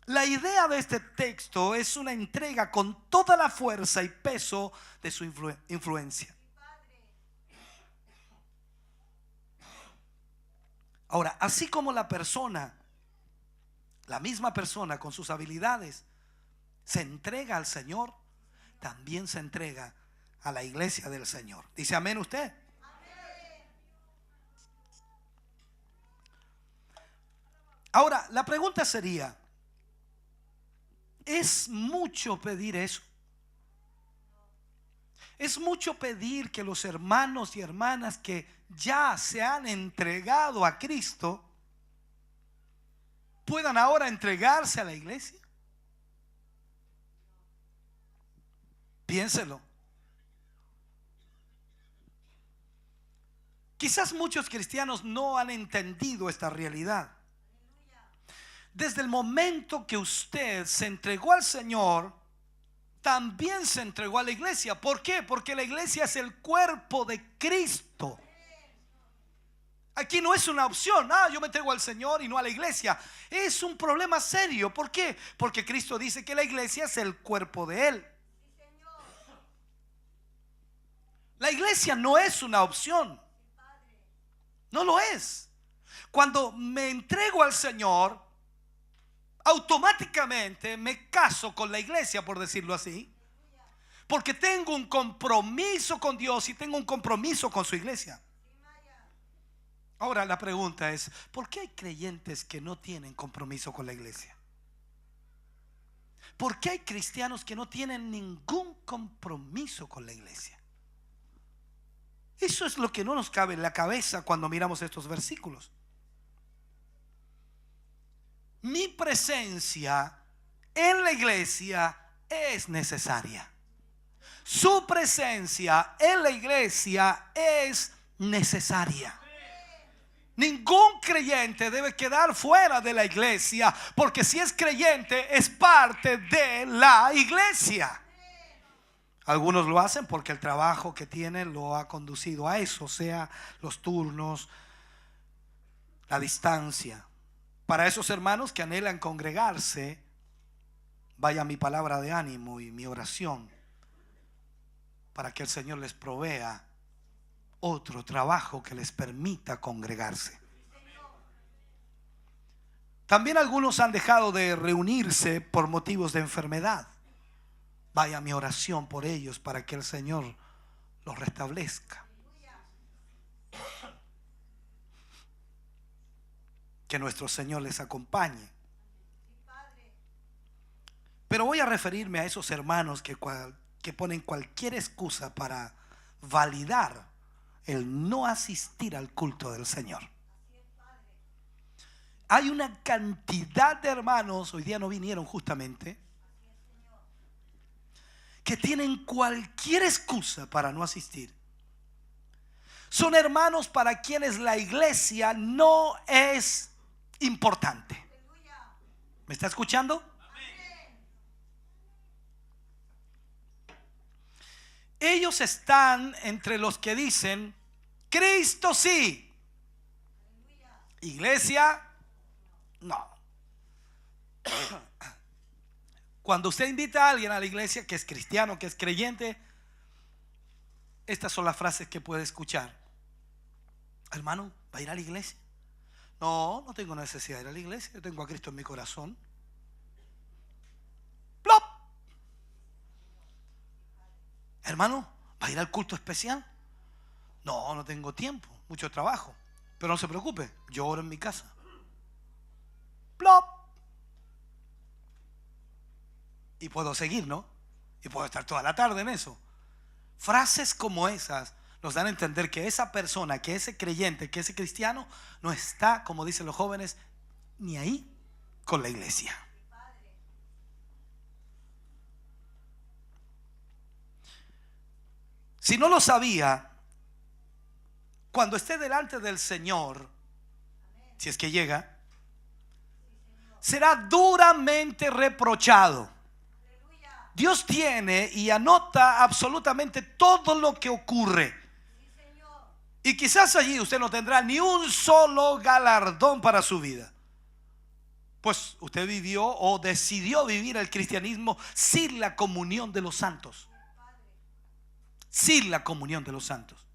La idea de este texto es una entrega con toda la fuerza y peso de su influencia. Ahora, así como la misma persona con sus habilidades se entrega al Señor, también se entrega a la iglesia del Señor. ¿Dice amén usted? Amén. Ahora, la pregunta sería, ¿es mucho pedir eso? ¿Es mucho pedir que los hermanos y hermanas que ya se han entregado a Cristo puedan ahora entregarse a la iglesia? Piénselo. Quizás muchos cristianos no han entendido esta realidad. Desde el momento que usted se entregó al Señor, también se entregó a la iglesia. ¿Por qué? Porque la iglesia es el cuerpo de Cristo. Aquí no es una opción. Yo me entrego al Señor y no a la iglesia. Es un problema serio. ¿Por qué? Porque Cristo dice que la iglesia es el cuerpo de Él. La iglesia no es una opción. No lo es. Cuando me entrego al Señor, automáticamente me caso con la iglesia, por decirlo así, porque tengo un compromiso con Dios y tengo un compromiso con su iglesia. Ahora la pregunta es, ¿por qué hay creyentes que no tienen compromiso con la iglesia? ¿Por qué hay cristianos que no tienen ningún compromiso con la iglesia? Eso es lo que no nos cabe en la cabeza cuando miramos estos versículos. Mi presencia en la iglesia es necesaria. Su presencia en la iglesia es necesaria. Ningún creyente debe quedar fuera de la iglesia, porque si es creyente es parte de la iglesia. Algunos lo hacen porque el trabajo que tienen lo ha conducido a eso, sea los turnos, la distancia. Para esos hermanos que anhelan congregarse, vaya mi palabra de ánimo y mi oración para que el Señor les provea otro trabajo que les permita congregarse. También algunos han dejado de reunirse por motivos de enfermedad. Vaya mi oración por ellos para que el Señor los restablezca. Que nuestro Señor les acompañe. Pero voy a referirme a esos hermanos que ponen cualquier excusa para validar el no asistir al culto del Señor. Hay una cantidad de hermanos, hoy día no vinieron justamente, que tienen cualquier excusa para no asistir. Son hermanos para quienes la iglesia no es importante. ¿Me está escuchando? Ellos están entre los que dicen: Cristo sí, iglesia no. Cuando usted invita a alguien a la iglesia que es cristiano, que es creyente, estas son las frases que puede escuchar. Hermano, ¿va a ir a la iglesia? No, no tengo necesidad de ir a la iglesia. Yo tengo a Cristo en mi corazón. ¡Plop! Hermano, ¿va a ir al culto especial? No, no tengo tiempo, mucho trabajo. Pero no se preocupe, yo oro en mi casa. ¡Plop! Y puedo seguir, ¿no? Y puedo estar toda la tarde en eso. Frases como esas nos dan a entender que esa persona, que ese creyente, que ese cristiano no está, como dicen los jóvenes, ni ahí con la iglesia. Si no lo sabía, cuando esté delante del Señor, si es que llega, será duramente reprochado. Dios tiene y anota absolutamente todo lo que ocurre. Y quizás allí usted no tendrá ni un solo galardón para su vida, pues usted vivió o decidió vivir el cristianismo sin la comunión de los santos. Sin la comunión de los santos.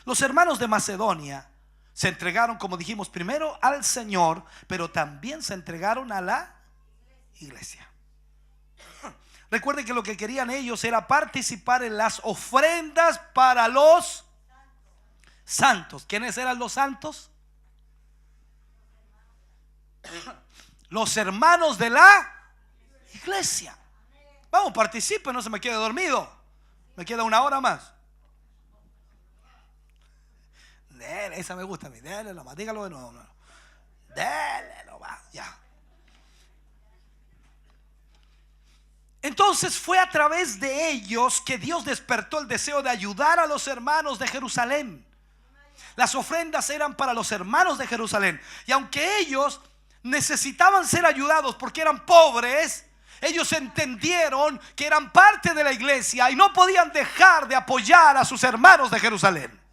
Los hermanos de Macedonia se entregaron, como dijimos, primero al Señor, pero también se entregaron a la iglesia. Recuerden que lo que querían ellos era participar en las ofrendas para los santos. ¿Quiénes eran los santos? Los hermanos de la iglesia. Vamos, participen, no se me quede dormido. Me queda una hora más. Dele, esa me gusta a mí. Dele nomás, dígalo de nuevo. Dele nomás, ya. Entonces fue a través de ellos que Dios despertó el deseo de ayudar a los hermanos de Jerusalén. Las ofrendas eran para los hermanos de Jerusalén. Y aunque ellos necesitaban ser ayudados porque eran pobres, ellos entendieron que eran parte de la iglesia y no podían dejar de apoyar a sus hermanos de Jerusalén.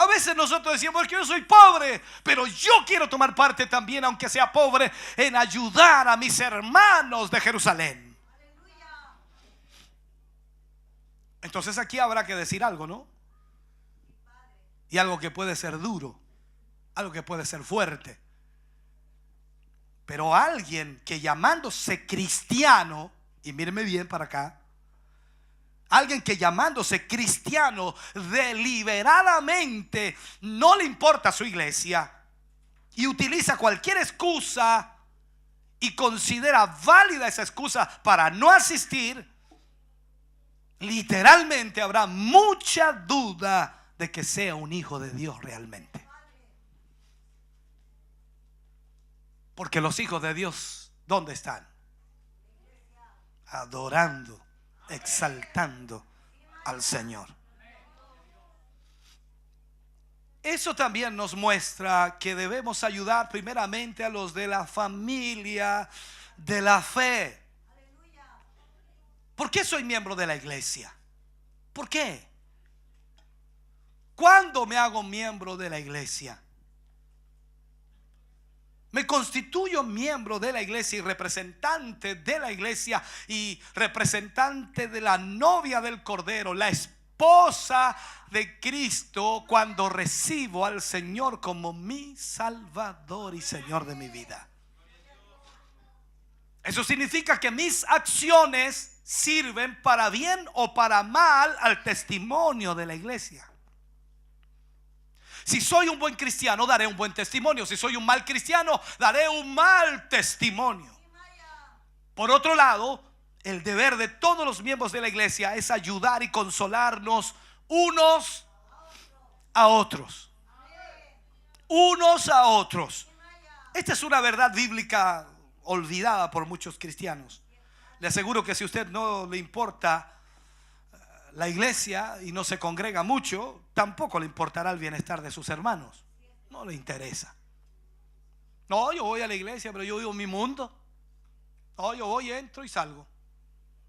A veces nosotros decimos que yo soy pobre, pero yo quiero tomar parte también, aunque sea pobre, en ayudar a mis hermanos de Jerusalén. Entonces aquí habrá que decir algo, ¿no? Y algo que puede ser duro, algo que puede ser fuerte. Pero alguien que llamándose cristiano, y míreme bien para acá, alguien que llamándose cristiano deliberadamente no le importa su iglesia y utiliza cualquier excusa y considera válida esa excusa para no asistir, literalmente habrá mucha duda de que sea un hijo de Dios realmente. Porque los hijos de Dios, ¿dónde están? Adorando, exaltando al Señor. Eso también nos muestra que debemos ayudar primeramente a los de la familia de la fe. ¿Por qué soy miembro de la iglesia? ¿Por qué? ¿Cuándo me hago miembro de la iglesia? Me constituyo miembro de la iglesia y representante de la iglesia y representante de la novia del Cordero, la esposa de Cristo, cuando recibo al Señor como mi Salvador y Señor de mi vida. Eso significa que mis acciones sirven para bien o para mal al testimonio de la iglesia. Si soy un buen cristiano, daré un buen testimonio. Si soy un mal cristiano, daré un mal testimonio. Por otro lado, el deber de todos los miembros de la iglesia es ayudar y consolarnos unos a otros. Unos a otros. Esta es una verdad bíblica olvidada por muchos cristianos. Le aseguro que si a usted no le importa la iglesia y no se congrega mucho, tampoco le importará el bienestar de sus hermanos. No le interesa. No, yo voy a la iglesia, pero yo vivo en mi mundo. No, yo voy, entro y salgo.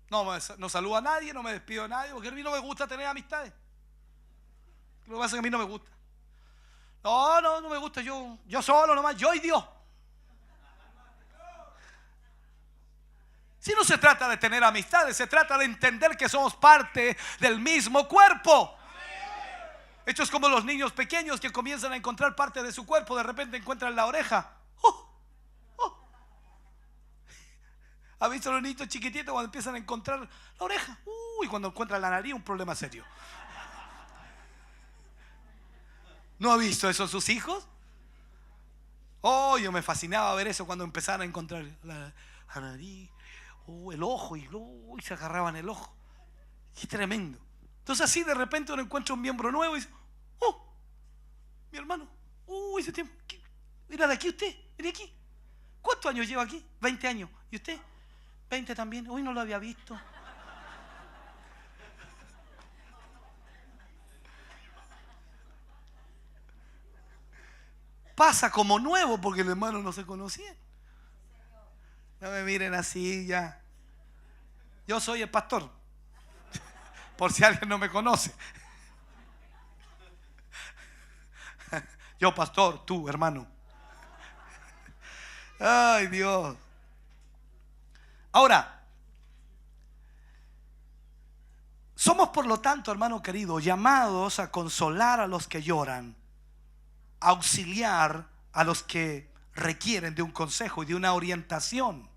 No saludo a nadie, no me despido de nadie, porque a mí no me gusta tener amistades. Lo que pasa es que a mí no me gusta. No me gusta, yo solo nomás, yo y Dios. Si no se trata de tener amistades, se trata de entender que somos parte del mismo cuerpo. Esto es como los niños pequeños que comienzan a encontrar parte de su cuerpo. De repente encuentran la oreja. ¿Ha visto a los niños chiquititos cuando empiezan a encontrar la oreja? Y cuando encuentran la nariz, un problema serio. ¿No ha visto eso en sus hijos? Yo me fascinaba ver eso cuando empezaron a encontrar la nariz. el ojo, y se agarraban el ojo. Qué tremendo. Entonces así de repente uno encuentra un miembro nuevo y dice, oh, mi hermano, ese tiempo, mira de aquí usted, mire aquí. ¿Cuántos años lleva aquí? 20 años. ¿Y usted? 20 también. Uy, no lo había visto. Pasa como nuevo porque el hermano no se conocía. No me miren así ya. Yo soy el pastor. Por si alguien no me conoce. Yo pastor, tú hermano. Ay, Dios. Ahora, somos por lo tanto, hermano querido, llamados a consolar a los que lloran, a auxiliar a los que requieren de un consejo y de una orientación.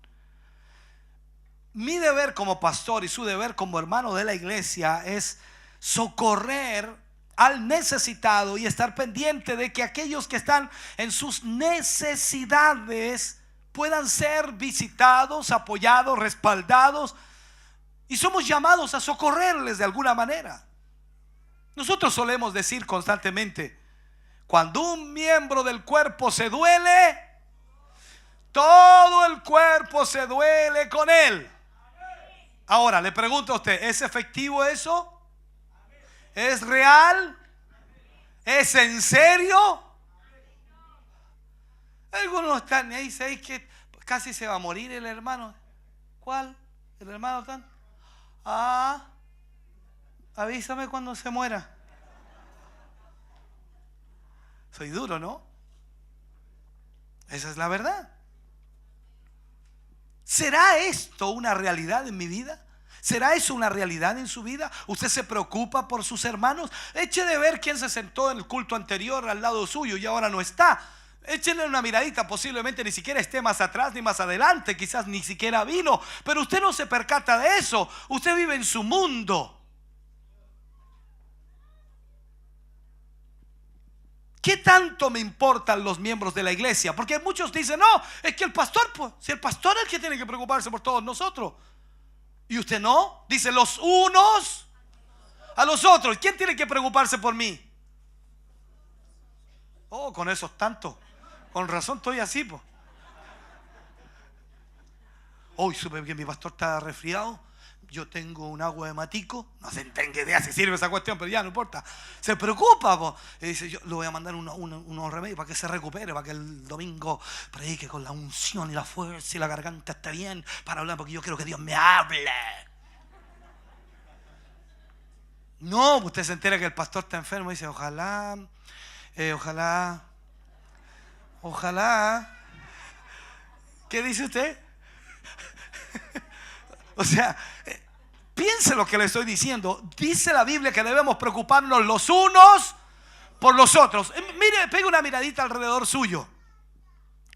Mi deber como pastor y su deber como hermano de la iglesia es socorrer al necesitado y estar pendiente de que aquellos que están en sus necesidades puedan ser visitados, apoyados, respaldados, y somos llamados a socorrerles de alguna manera. Nosotros solemos decir constantemente, cuando un miembro del cuerpo se duele, todo el cuerpo se duele con él. Ahora le pregunto a usted, ¿es efectivo eso? ¿Es real? ¿Es en serio? Algunos no están ni ahí, ¿sabéis que casi se va a morir el hermano? ¿Cuál? ¿El hermano tan? Avísame cuando se muera. Soy duro, ¿no? Esa es la verdad. ¿Será esto una realidad en mi vida? ¿Será eso una realidad en su vida? ¿Usted se preocupa por sus hermanos? Eche de ver quién se sentó en el culto anterior al lado suyo y ahora no está. Échenle una miradita, posiblemente ni siquiera esté más atrás ni más adelante, quizás ni siquiera vino, pero usted no se percata de eso. Usted vive en su mundo. ¿Qué tanto me importan los miembros de la iglesia? Porque muchos dicen, no, es que el pastor, pues, si el pastor es el que tiene que preocuparse por todos nosotros. ¿Y usted no? Dice los unos a los otros. ¿Quién tiene que preocuparse por mí? Oh, con esos tantos. Con razón estoy así, pues. Hoy supe que mi pastor está resfriado. Yo tengo un agua de matico. No se tenga idea si sirve esa cuestión, pero ya no importa. Se preocupa, pues. Y dice, yo le voy a mandar unos remedios para que se recupere, para que el domingo predique con la unción y la fuerza y la garganta esté bien para hablar, porque yo quiero que Dios me hable. No, usted se entera que el pastor está enfermo y dice, ojalá. ¿Qué dice usted? O sea, piense lo que le estoy diciendo. Dice la Biblia que debemos preocuparnos los unos por los otros. Mire, pegue una miradita alrededor suyo.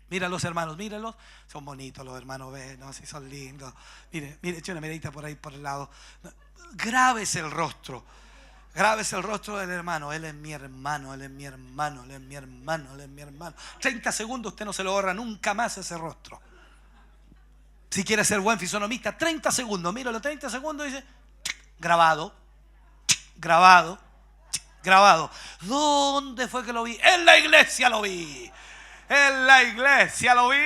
Mira los hermanos, mírenlos. Son bonitos los hermanos, ven, no, si son lindos. Mire, eche una miradita por ahí por el lado. Grábese el rostro. Grábese el rostro del hermano. Él es mi hermano, él es mi hermano, él es mi hermano, él es mi hermano. 30 segundos usted no se lo borra nunca más ese rostro. Si quiere ser buen fisonomista, 30 segundos. Míralo, 30 segundos y dice, grabado, grabado, grabado. ¿Dónde fue que lo vi? En la iglesia lo vi. En la iglesia lo vi.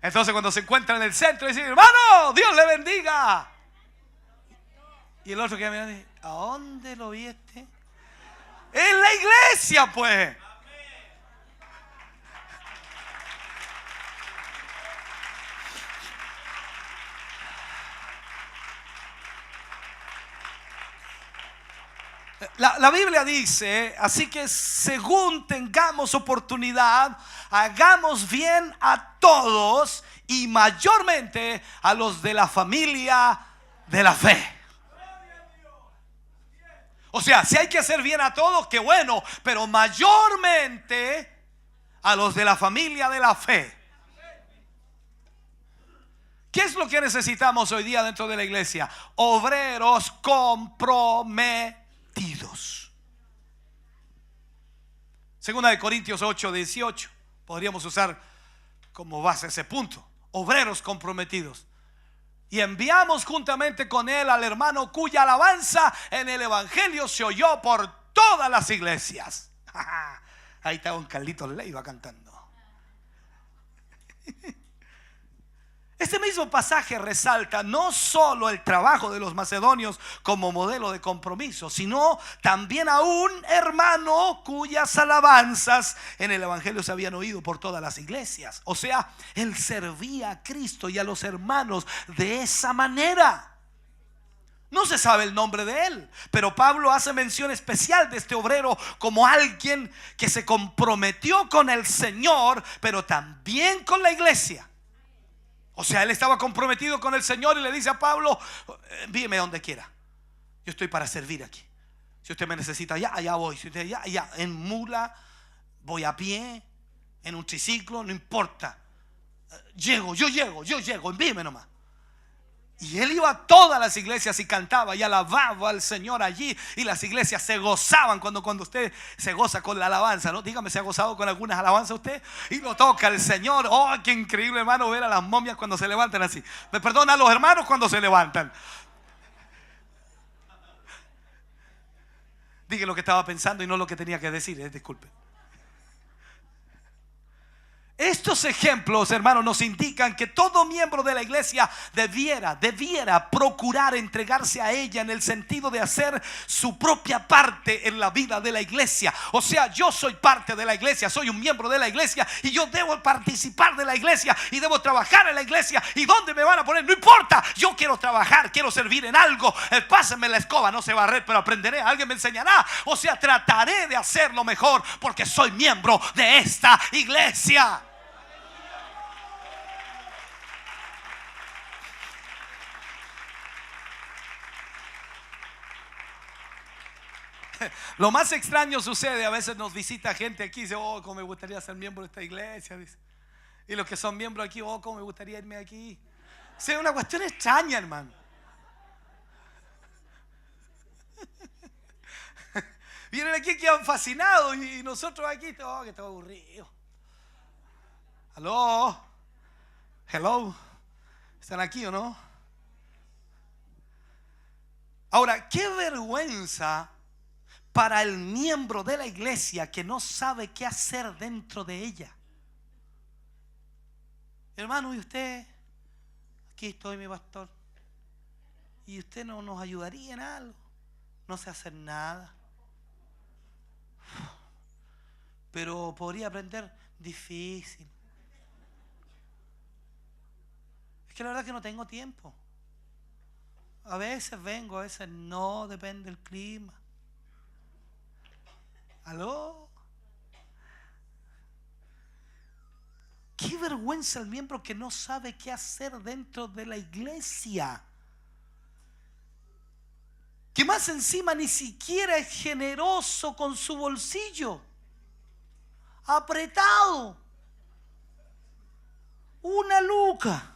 Entonces cuando se encuentra en el centro dice, hermano, Dios le bendiga. Y el otro que me dice, ¿a dónde lo vi este? En la iglesia, pues. La Biblia dice, así que según tengamos oportunidad, hagamos bien a todos y mayormente a los de la familia de la fe. O sea, si hay que hacer bien a todos, qué bueno, pero mayormente a los de la familia de la fe. ¿Qué es lo que necesitamos hoy día dentro de la iglesia? Obreros comprometidos. Segunda de Corintios 8:18. Podríamos usar como base ese punto. obreros comprometidos. Y enviamos juntamente con él al hermano cuya alabanza en el evangelio se oyó por todas las iglesias. Ahí estaba un Carlitos Leiva cantando. Este mismo pasaje resalta no solo el trabajo de los macedonios como modelo de compromiso, sino también a un hermano cuyas alabanzas en el evangelio se habían oído por todas las iglesias. O sea, él servía a Cristo y a los hermanos de esa manera. No se sabe el nombre de él, pero Pablo hace mención especial de este obrero como alguien que se comprometió con el Señor, pero también con la iglesia. O sea, él estaba comprometido con el Señor y le dice a Pablo: envíeme donde quiera, yo estoy para servir aquí. Si usted me necesita allá, allá voy. Si usted allá, allá, en mula, voy a pie, en un triciclo, no importa. Yo llego, envíeme nomás. Y él iba a todas las iglesias y cantaba y alababa al Señor allí. Y las iglesias se gozaban cuando usted se goza con la alabanza, ¿no? Dígame, ¿se ha gozado con algunas alabanzas usted? Y lo toca el Señor. Oh, qué increíble, hermano, ver a las momias cuando se levantan así. Me perdona, a los hermanos cuando se levantan. Dije lo que estaba pensando y no lo que tenía que decir, disculpe. Estos ejemplos, hermanos, nos indican que todo miembro de la iglesia debiera procurar entregarse a ella en el sentido de hacer su propia parte en la vida de la iglesia. O sea, yo soy parte de la iglesia, soy un miembro de la iglesia y yo debo participar de la iglesia y debo trabajar en la iglesia. ¿Y dónde me van a poner? No importa, yo quiero trabajar, quiero servir en algo. Pásenme la escoba, no sé barrer, pero aprenderé, alguien me enseñará. O sea, trataré de hacerlo mejor porque soy miembro de esta iglesia. Lo más extraño sucede, a veces nos visita gente aquí y dice: oh, cómo me gustaría ser miembro de esta iglesia, dice. Y los que son miembros aquí: oh, cómo me gustaría irme aquí. O sea, es una cuestión extraña, hermano. Vienen aquí que han fascinado y nosotros aquí: oh, que todo aburrido. Aló, hello, ¿están aquí o no? Ahora, qué vergüenza para el miembro de la iglesia que no sabe qué hacer dentro de ella. Hermano, ¿y usted? Aquí estoy, mi pastor. ¿Y usted no nos ayudaría en algo? No sé hacer nada. Pero podría aprender. Difícil. Es que la verdad es que no tengo tiempo. A veces vengo, a veces no, depende del clima. ¿Aló? Qué vergüenza el miembro que no sabe qué hacer dentro de la iglesia. Que más encima ni siquiera es generoso con su bolsillo. Apretado. Una luca.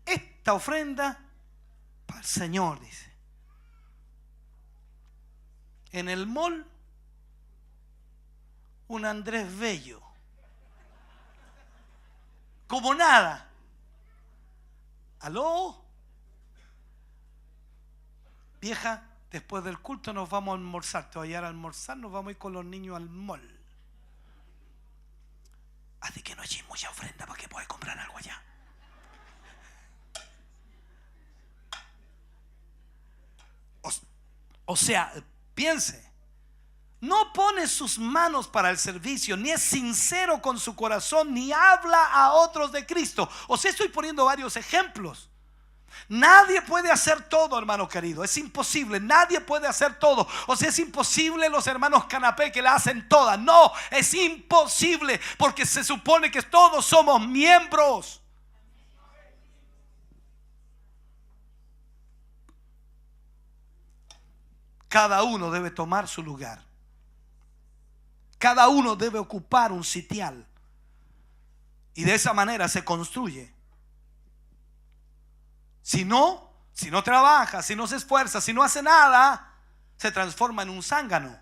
Esta ofrenda para el Señor, dice. En el mall, un Andrés Bello. Como nada. ¿Aló? Vieja, después del culto nos vamos a almorzar. Te voy a llevar a almorzar, nos vamos a ir con los niños al mall. Así que no eches mucha ofrenda para que puedas comprar algo allá. O sea, piense, no pone sus manos para el servicio, ni es sincero con su corazón, ni habla a otros de Cristo. O sea, estoy poniendo varios ejemplos. Nadie puede hacer todo, hermano querido. Es imposible, nadie puede hacer todo. O sea, es imposible los hermanos canapé que la hacen todas. No, es imposible, porque se supone que todos somos miembros. Cada uno debe tomar su lugar. Cada uno debe ocupar un sitial. Y de esa manera se construye. Si no trabaja, si no se esfuerza, si no hace nada, se transforma en un zángano.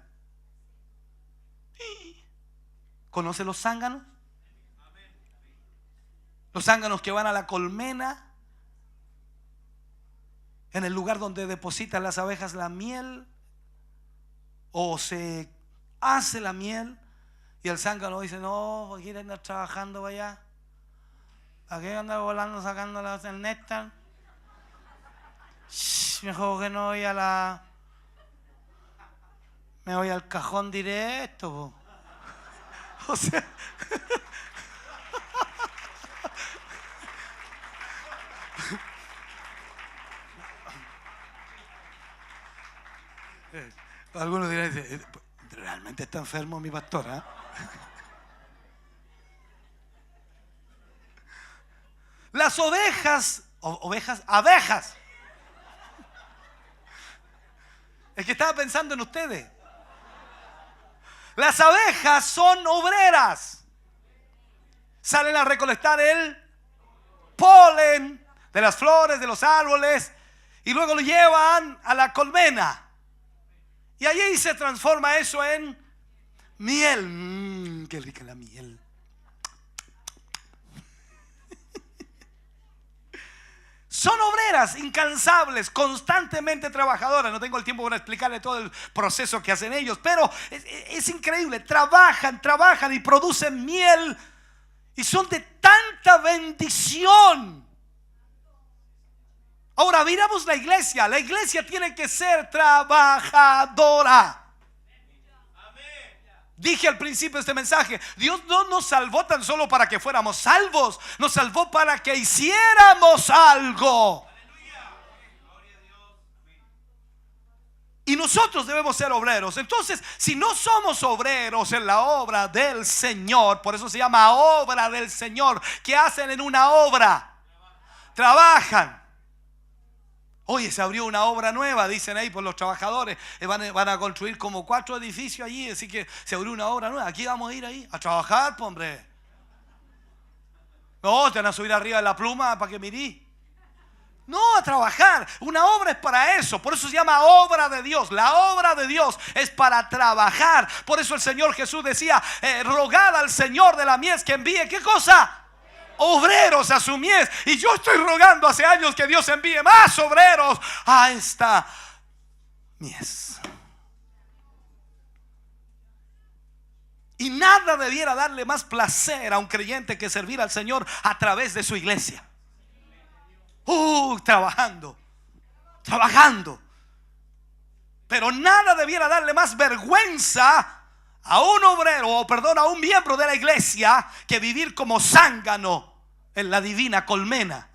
¿Conoce los zánganos? Los zánganos que van a la colmena, en el lugar donde depositan las abejas la miel, o se hace la miel, y el zángano dice: no, quiere andar trabajando para allá, ¿a qué andar volando sacando el néctar? Mejor que no voy me voy al cajón directo, po. O sea, algunos dirán: ¿realmente está enfermo mi pastor? ¿Eh? Las abejas. Es que estaba pensando en ustedes. Las abejas son obreras. Salen a recolectar el polen de las flores, de los árboles, y luego lo llevan a la colmena. Y allí se transforma eso en miel. Qué rica la miel. Son obreras incansables, constantemente trabajadoras. No tengo el tiempo para explicarle todo el proceso que hacen ellos, pero es increíble. Trabajan y producen miel, y son de tanta bendición. Ahora miramos la iglesia. La iglesia tiene que ser trabajadora. Dije al principio de este mensaje: Dios no nos salvó tan solo para que fuéramos salvos, nos salvó para que hiciéramos algo. Y nosotros debemos ser obreros. Entonces, si no somos obreros en la obra del Señor, por eso se llama obra del Señor. ¿Qué hacen en una obra? Trabajan. Oye, se abrió una obra nueva, dicen ahí por los trabajadores. Van a construir como 4 edificios allí, así que se abrió una obra nueva. Aquí vamos a ir ahí a trabajar, pues, hombre. No, te van a subir arriba de la pluma para que mirí. No, a trabajar. Una obra es para eso. Por eso se llama obra de Dios. La obra de Dios es para trabajar. Por eso el Señor Jesús decía: rogad al Señor de la mies que envíe, ¿qué cosa? Obreros a su mies. Y yo estoy rogando hace años que Dios envíe más obreros a esta mies. Y nada debiera darle más placer a un creyente que servir al Señor a través de su iglesia. Trabajando. Pero nada debiera darle más vergüenza a un obrero, a un miembro de la iglesia, que vivir como zángano en la divina colmena.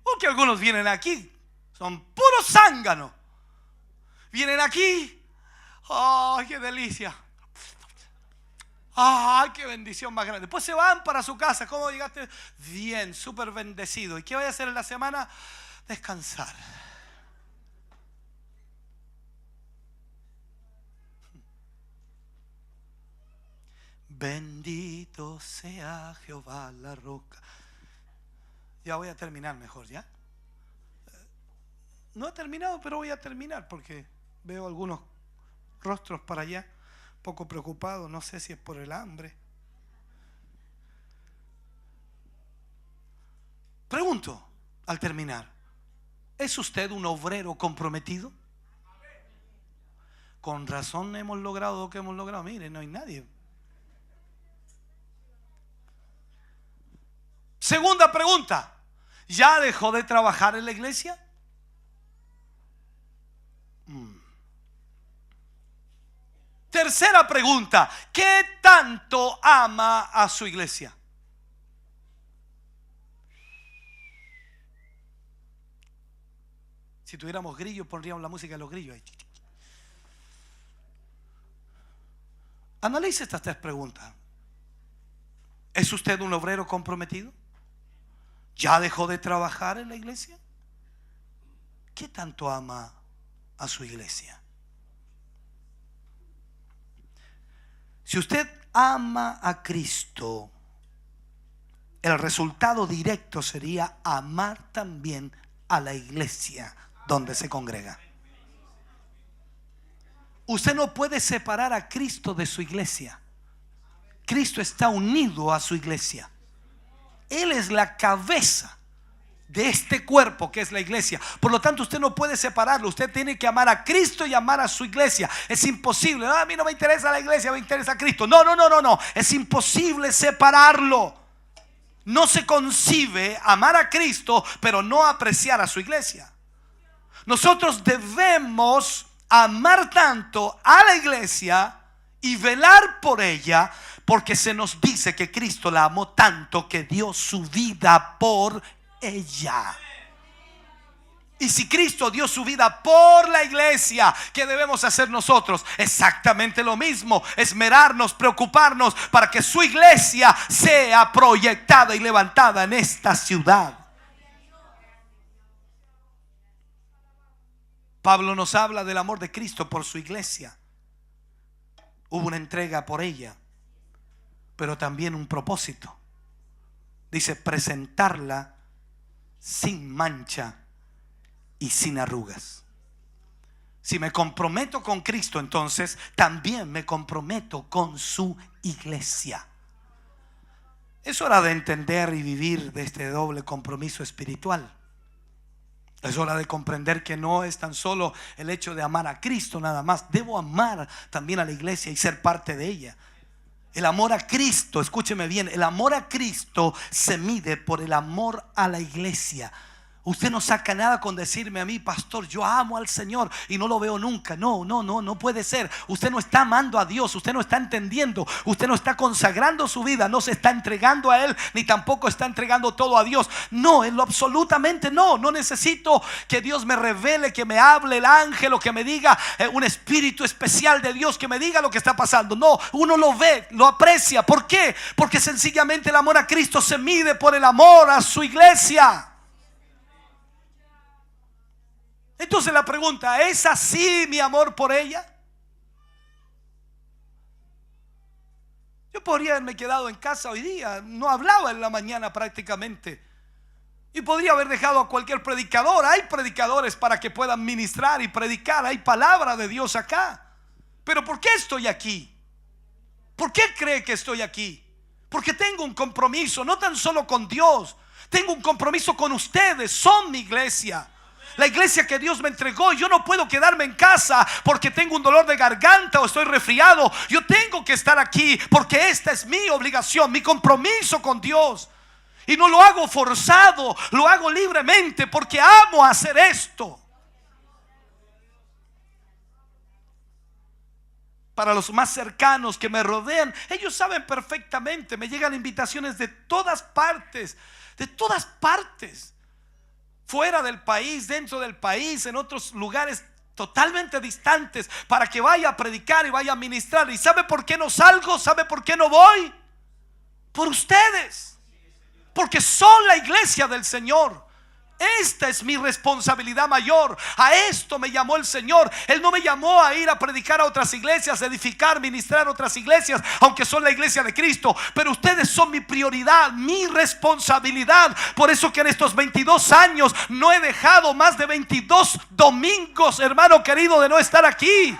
Porque algunos vienen aquí, son puros zánganos. Vienen aquí, ¡ay, qué delicia! ¡Ay, qué bendición más grande! Después se van para su casa. ¿Cómo llegaste? Bien, súper bendecido. ¿Y qué voy a hacer en la semana? Descansar. Bendito sea Jehová la roca. Ya voy a terminar mejor, ¿ya? No he terminado, pero voy a terminar porque veo algunos rostros para allá, poco preocupados. No sé si es por el hambre. Pregunto al terminar: ¿es usted un obrero comprometido? Con razón hemos logrado lo que hemos logrado. Mire, no hay nadie. Segunda pregunta: ¿ya dejó de trabajar en la iglesia? Tercera pregunta: ¿qué tanto ama a su iglesia? Si tuviéramos grillos, pondríamos la música de los grillos ahí. Analice estas 3 preguntas. ¿Es usted un obrero comprometido? ¿Ya dejó de trabajar en la iglesia? ¿Qué tanto ama a su iglesia? Si usted ama a Cristo, el resultado directo sería amar también a la iglesia donde se congrega. Usted no puede separar a Cristo de su iglesia. Cristo está unido a su iglesia. Él es la cabeza de este cuerpo que es la iglesia. Por lo tanto, usted no puede separarlo. Usted tiene que amar a Cristo y amar a su iglesia. Es imposible. A mí no me interesa la iglesia, me interesa Cristo. No. Es imposible separarlo. No se concibe amar a Cristo pero no apreciar a su iglesia. Nosotros debemos amar tanto a la iglesia y velar por ella, porque se nos dice que Cristo la amó tanto que dio su vida por ella. Y si Cristo dio su vida por la iglesia, ¿qué debemos hacer nosotros? Exactamente lo mismo, esmerarnos, preocuparnos para que su iglesia sea proyectada y levantada en esta ciudad. Pablo nos habla del amor de Cristo por su iglesia. Hubo una entrega por ella, pero también un propósito. Dice presentarla sin mancha y sin arrugas. Si me comprometo con Cristo, entonces también me comprometo con su iglesia. Es hora de entender y vivir de este doble compromiso espiritual. Es hora de comprender que no es tan solo el hecho de amar a Cristo nada más. Debo amar también a la iglesia y ser parte de ella. El amor a Cristo, escúcheme bien, el amor a Cristo se mide por el amor a la iglesia. Usted no saca nada con decirme a mí, pastor, yo amo al Señor y no lo veo nunca. No puede ser. Usted no está amando a Dios, usted no está entendiendo, usted no está consagrando su vida, no se está entregando a Él, ni tampoco está entregando todo a Dios. No, en lo absolutamente no. No necesito que Dios me revele, que me hable el ángel o que me diga un espíritu especial de Dios que me diga lo que está pasando. No, uno lo ve, lo aprecia. ¿Por qué? Porque sencillamente el amor a Cristo se mide por el amor a su iglesia. Entonces la pregunta, ¿es así mi amor por ella? Yo podría haberme quedado en casa hoy día, no hablaba en la mañana prácticamente, y podría haber dejado a cualquier predicador. Hay predicadores para que puedan ministrar y predicar, hay palabra de Dios acá. Pero ¿por qué estoy aquí? ¿Por qué cree que estoy aquí? Porque tengo un compromiso, no tan solo con Dios, tengo un compromiso con ustedes, son mi iglesia. La iglesia que Dios me entregó. Yo no puedo quedarme en casa porque tengo un dolor de garganta o estoy resfriado. Yo tengo que estar aquí porque esta es mi obligación, mi compromiso con Dios. Y no lo hago forzado, lo hago libremente porque amo hacer esto. Para los más cercanos que me rodean, ellos saben perfectamente, me llegan invitaciones de todas partes, fuera del país, dentro del país, en otros lugares totalmente distantes, para que vaya a predicar y vaya a ministrar. ¿Y sabe por qué no salgo? ¿Sabe por qué no voy? Por ustedes, porque son la iglesia del Señor. Esta es mi responsabilidad mayor. A esto me llamó el Señor. Él no me llamó a ir a predicar a otras iglesias, edificar, ministrar a otras iglesias, aunque son la iglesia de Cristo. Pero ustedes son mi prioridad, mi responsabilidad. Por eso que en estos 22 años no he dejado más de 22 domingos, hermano querido, de no estar aquí.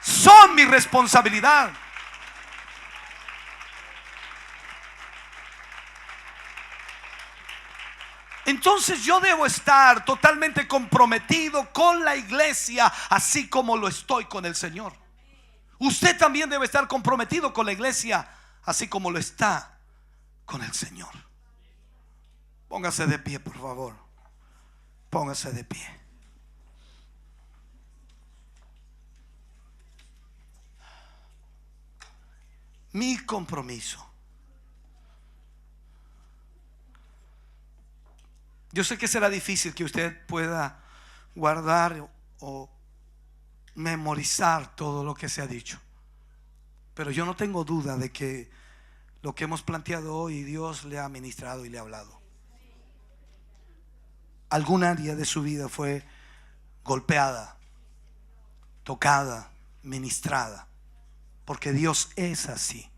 Son mi responsabilidad. Entonces yo debo estar totalmente comprometido con la iglesia, así como lo estoy con el Señor. Usted también debe estar comprometido con la iglesia, así como lo está con el Señor. Póngase de pie, por favor. Póngase de pie. Mi compromiso. Yo sé que será difícil que usted pueda guardar o memorizar todo lo que se ha dicho, pero yo no tengo duda de que lo que hemos planteado hoy Dios le ha ministrado y le ha hablado. Algún área de su vida fue golpeada, tocada, ministrada, porque Dios es así.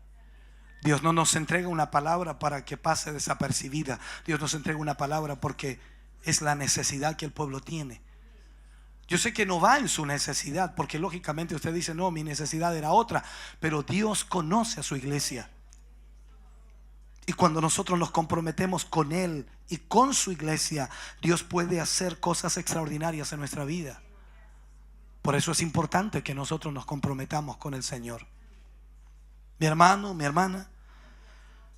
Dios no nos entrega una palabra para que pase desapercibida. Dios nos entrega una palabra porque es la necesidad que el pueblo tiene. Yo sé que no va en su necesidad, porque lógicamente usted dice, no, mi necesidad era otra, pero Dios conoce a su iglesia. Y cuando nosotros nos comprometemos con Él y con su iglesia, Dios puede hacer cosas extraordinarias en nuestra vida. Por eso es importante que nosotros nos comprometamos con el Señor. Mi hermano, mi hermana,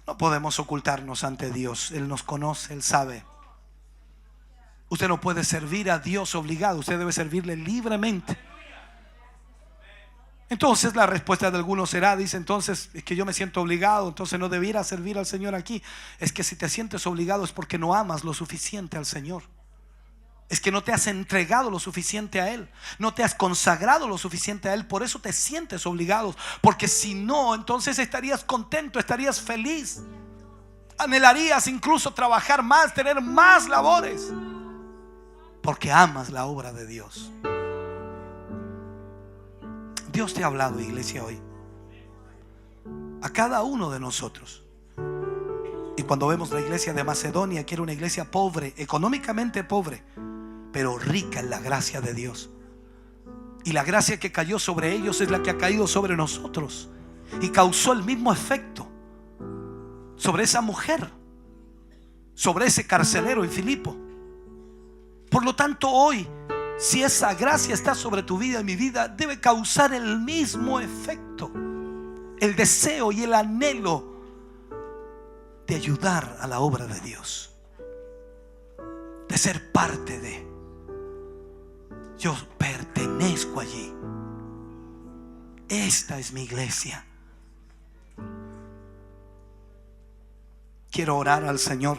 no podemos ocultarnos ante Dios. Él nos conoce, Él sabe. Usted no puede servir a Dios obligado, usted debe servirle libremente. Entonces la respuesta de algunos será, dice, entonces es que yo me siento obligado, entonces no debiera servir al Señor aquí. Es que si te sientes obligado es porque no amas lo suficiente al Señor. Es que no te has entregado lo suficiente a Él, no te has consagrado lo suficiente a Él. Por eso te sientes obligado, porque si no, entonces estarías contento, estarías feliz, anhelarías incluso trabajar más, tener más labores, porque amas la obra de Dios. Dios te ha hablado, iglesia, hoy a cada uno de nosotros. Y cuando vemos la iglesia de Macedonia, que era una iglesia pobre, económicamente pobre, pero rica en la gracia de Dios, y la gracia que cayó sobre ellos es la que ha caído sobre nosotros, y causó el mismo efecto sobre esa mujer, sobre ese carcelero en Filipo. Por lo tanto, hoy, si esa gracia está sobre tu vida y mi vida, debe causar el mismo efecto, el deseo y el anhelo de ayudar a la obra de Dios, de ser parte de. Yo pertenezco allí. Esta es mi iglesia. Quiero orar al Señor.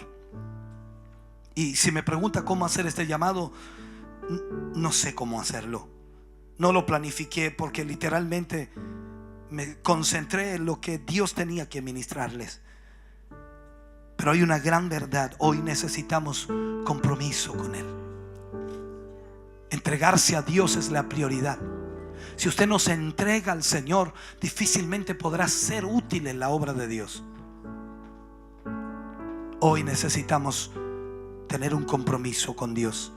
Y si me pregunta cómo hacer este llamado, no sé cómo hacerlo. No lo planifiqué porque literalmente me concentré en lo que Dios tenía que ministrarles. Pero hay una gran verdad. Hoy necesitamos compromiso con Él. Entregarse a Dios es la prioridad. Si usted no se entrega al Señor, difícilmente podrá ser útil en la obra de Dios. Hoy necesitamos tener un compromiso con Dios.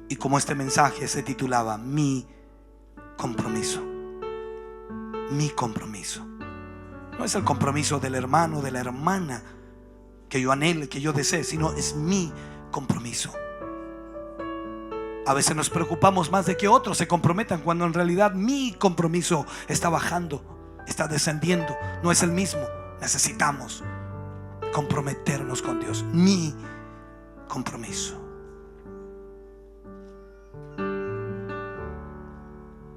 Y como este mensaje se titulaba, mi compromiso. Mi compromiso. No es el compromiso del hermano, de la hermana que yo anhele, que yo desee, sino es mi compromiso. A veces nos preocupamos más de que otros se comprometan, cuando en realidad mi compromiso está bajando, está descendiendo, no es el mismo. Necesitamos comprometernos con Dios. Mi compromiso.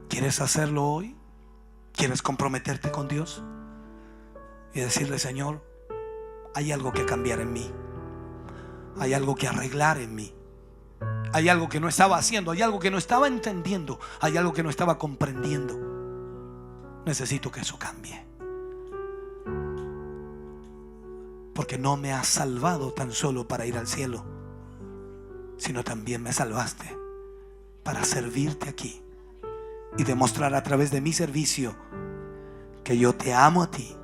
¿Quieres hacerlo hoy? ¿Quieres comprometerte con Dios? Y decirle, Señor, hay algo que cambiar en mí, hay algo que arreglar en mí, hay algo que no estaba haciendo, hay algo que no estaba entendiendo, hay algo que no estaba comprendiendo. Necesito que eso cambie, porque no me has salvado tan solo para ir al cielo, sino también me salvaste para servirte aquí y demostrar a través de mi servicio que yo te amo a ti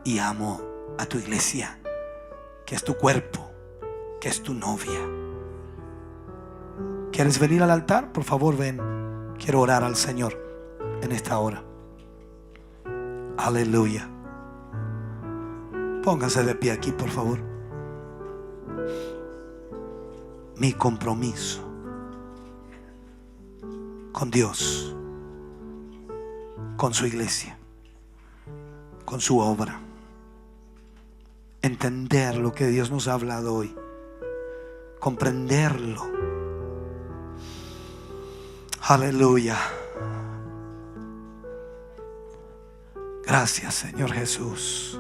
y amo a tu iglesia, que es tu cuerpo, que es tu novia. ¿Quieres venir al altar? Por favor, ven. Quiero orar al Señor en esta hora. Aleluya. Pónganse de pie aquí, por favor. Mi compromiso con Dios, con su iglesia, con su obra. Entender lo que Dios nos ha hablado hoy, comprenderlo. Aleluya. Gracias, Señor Jesús.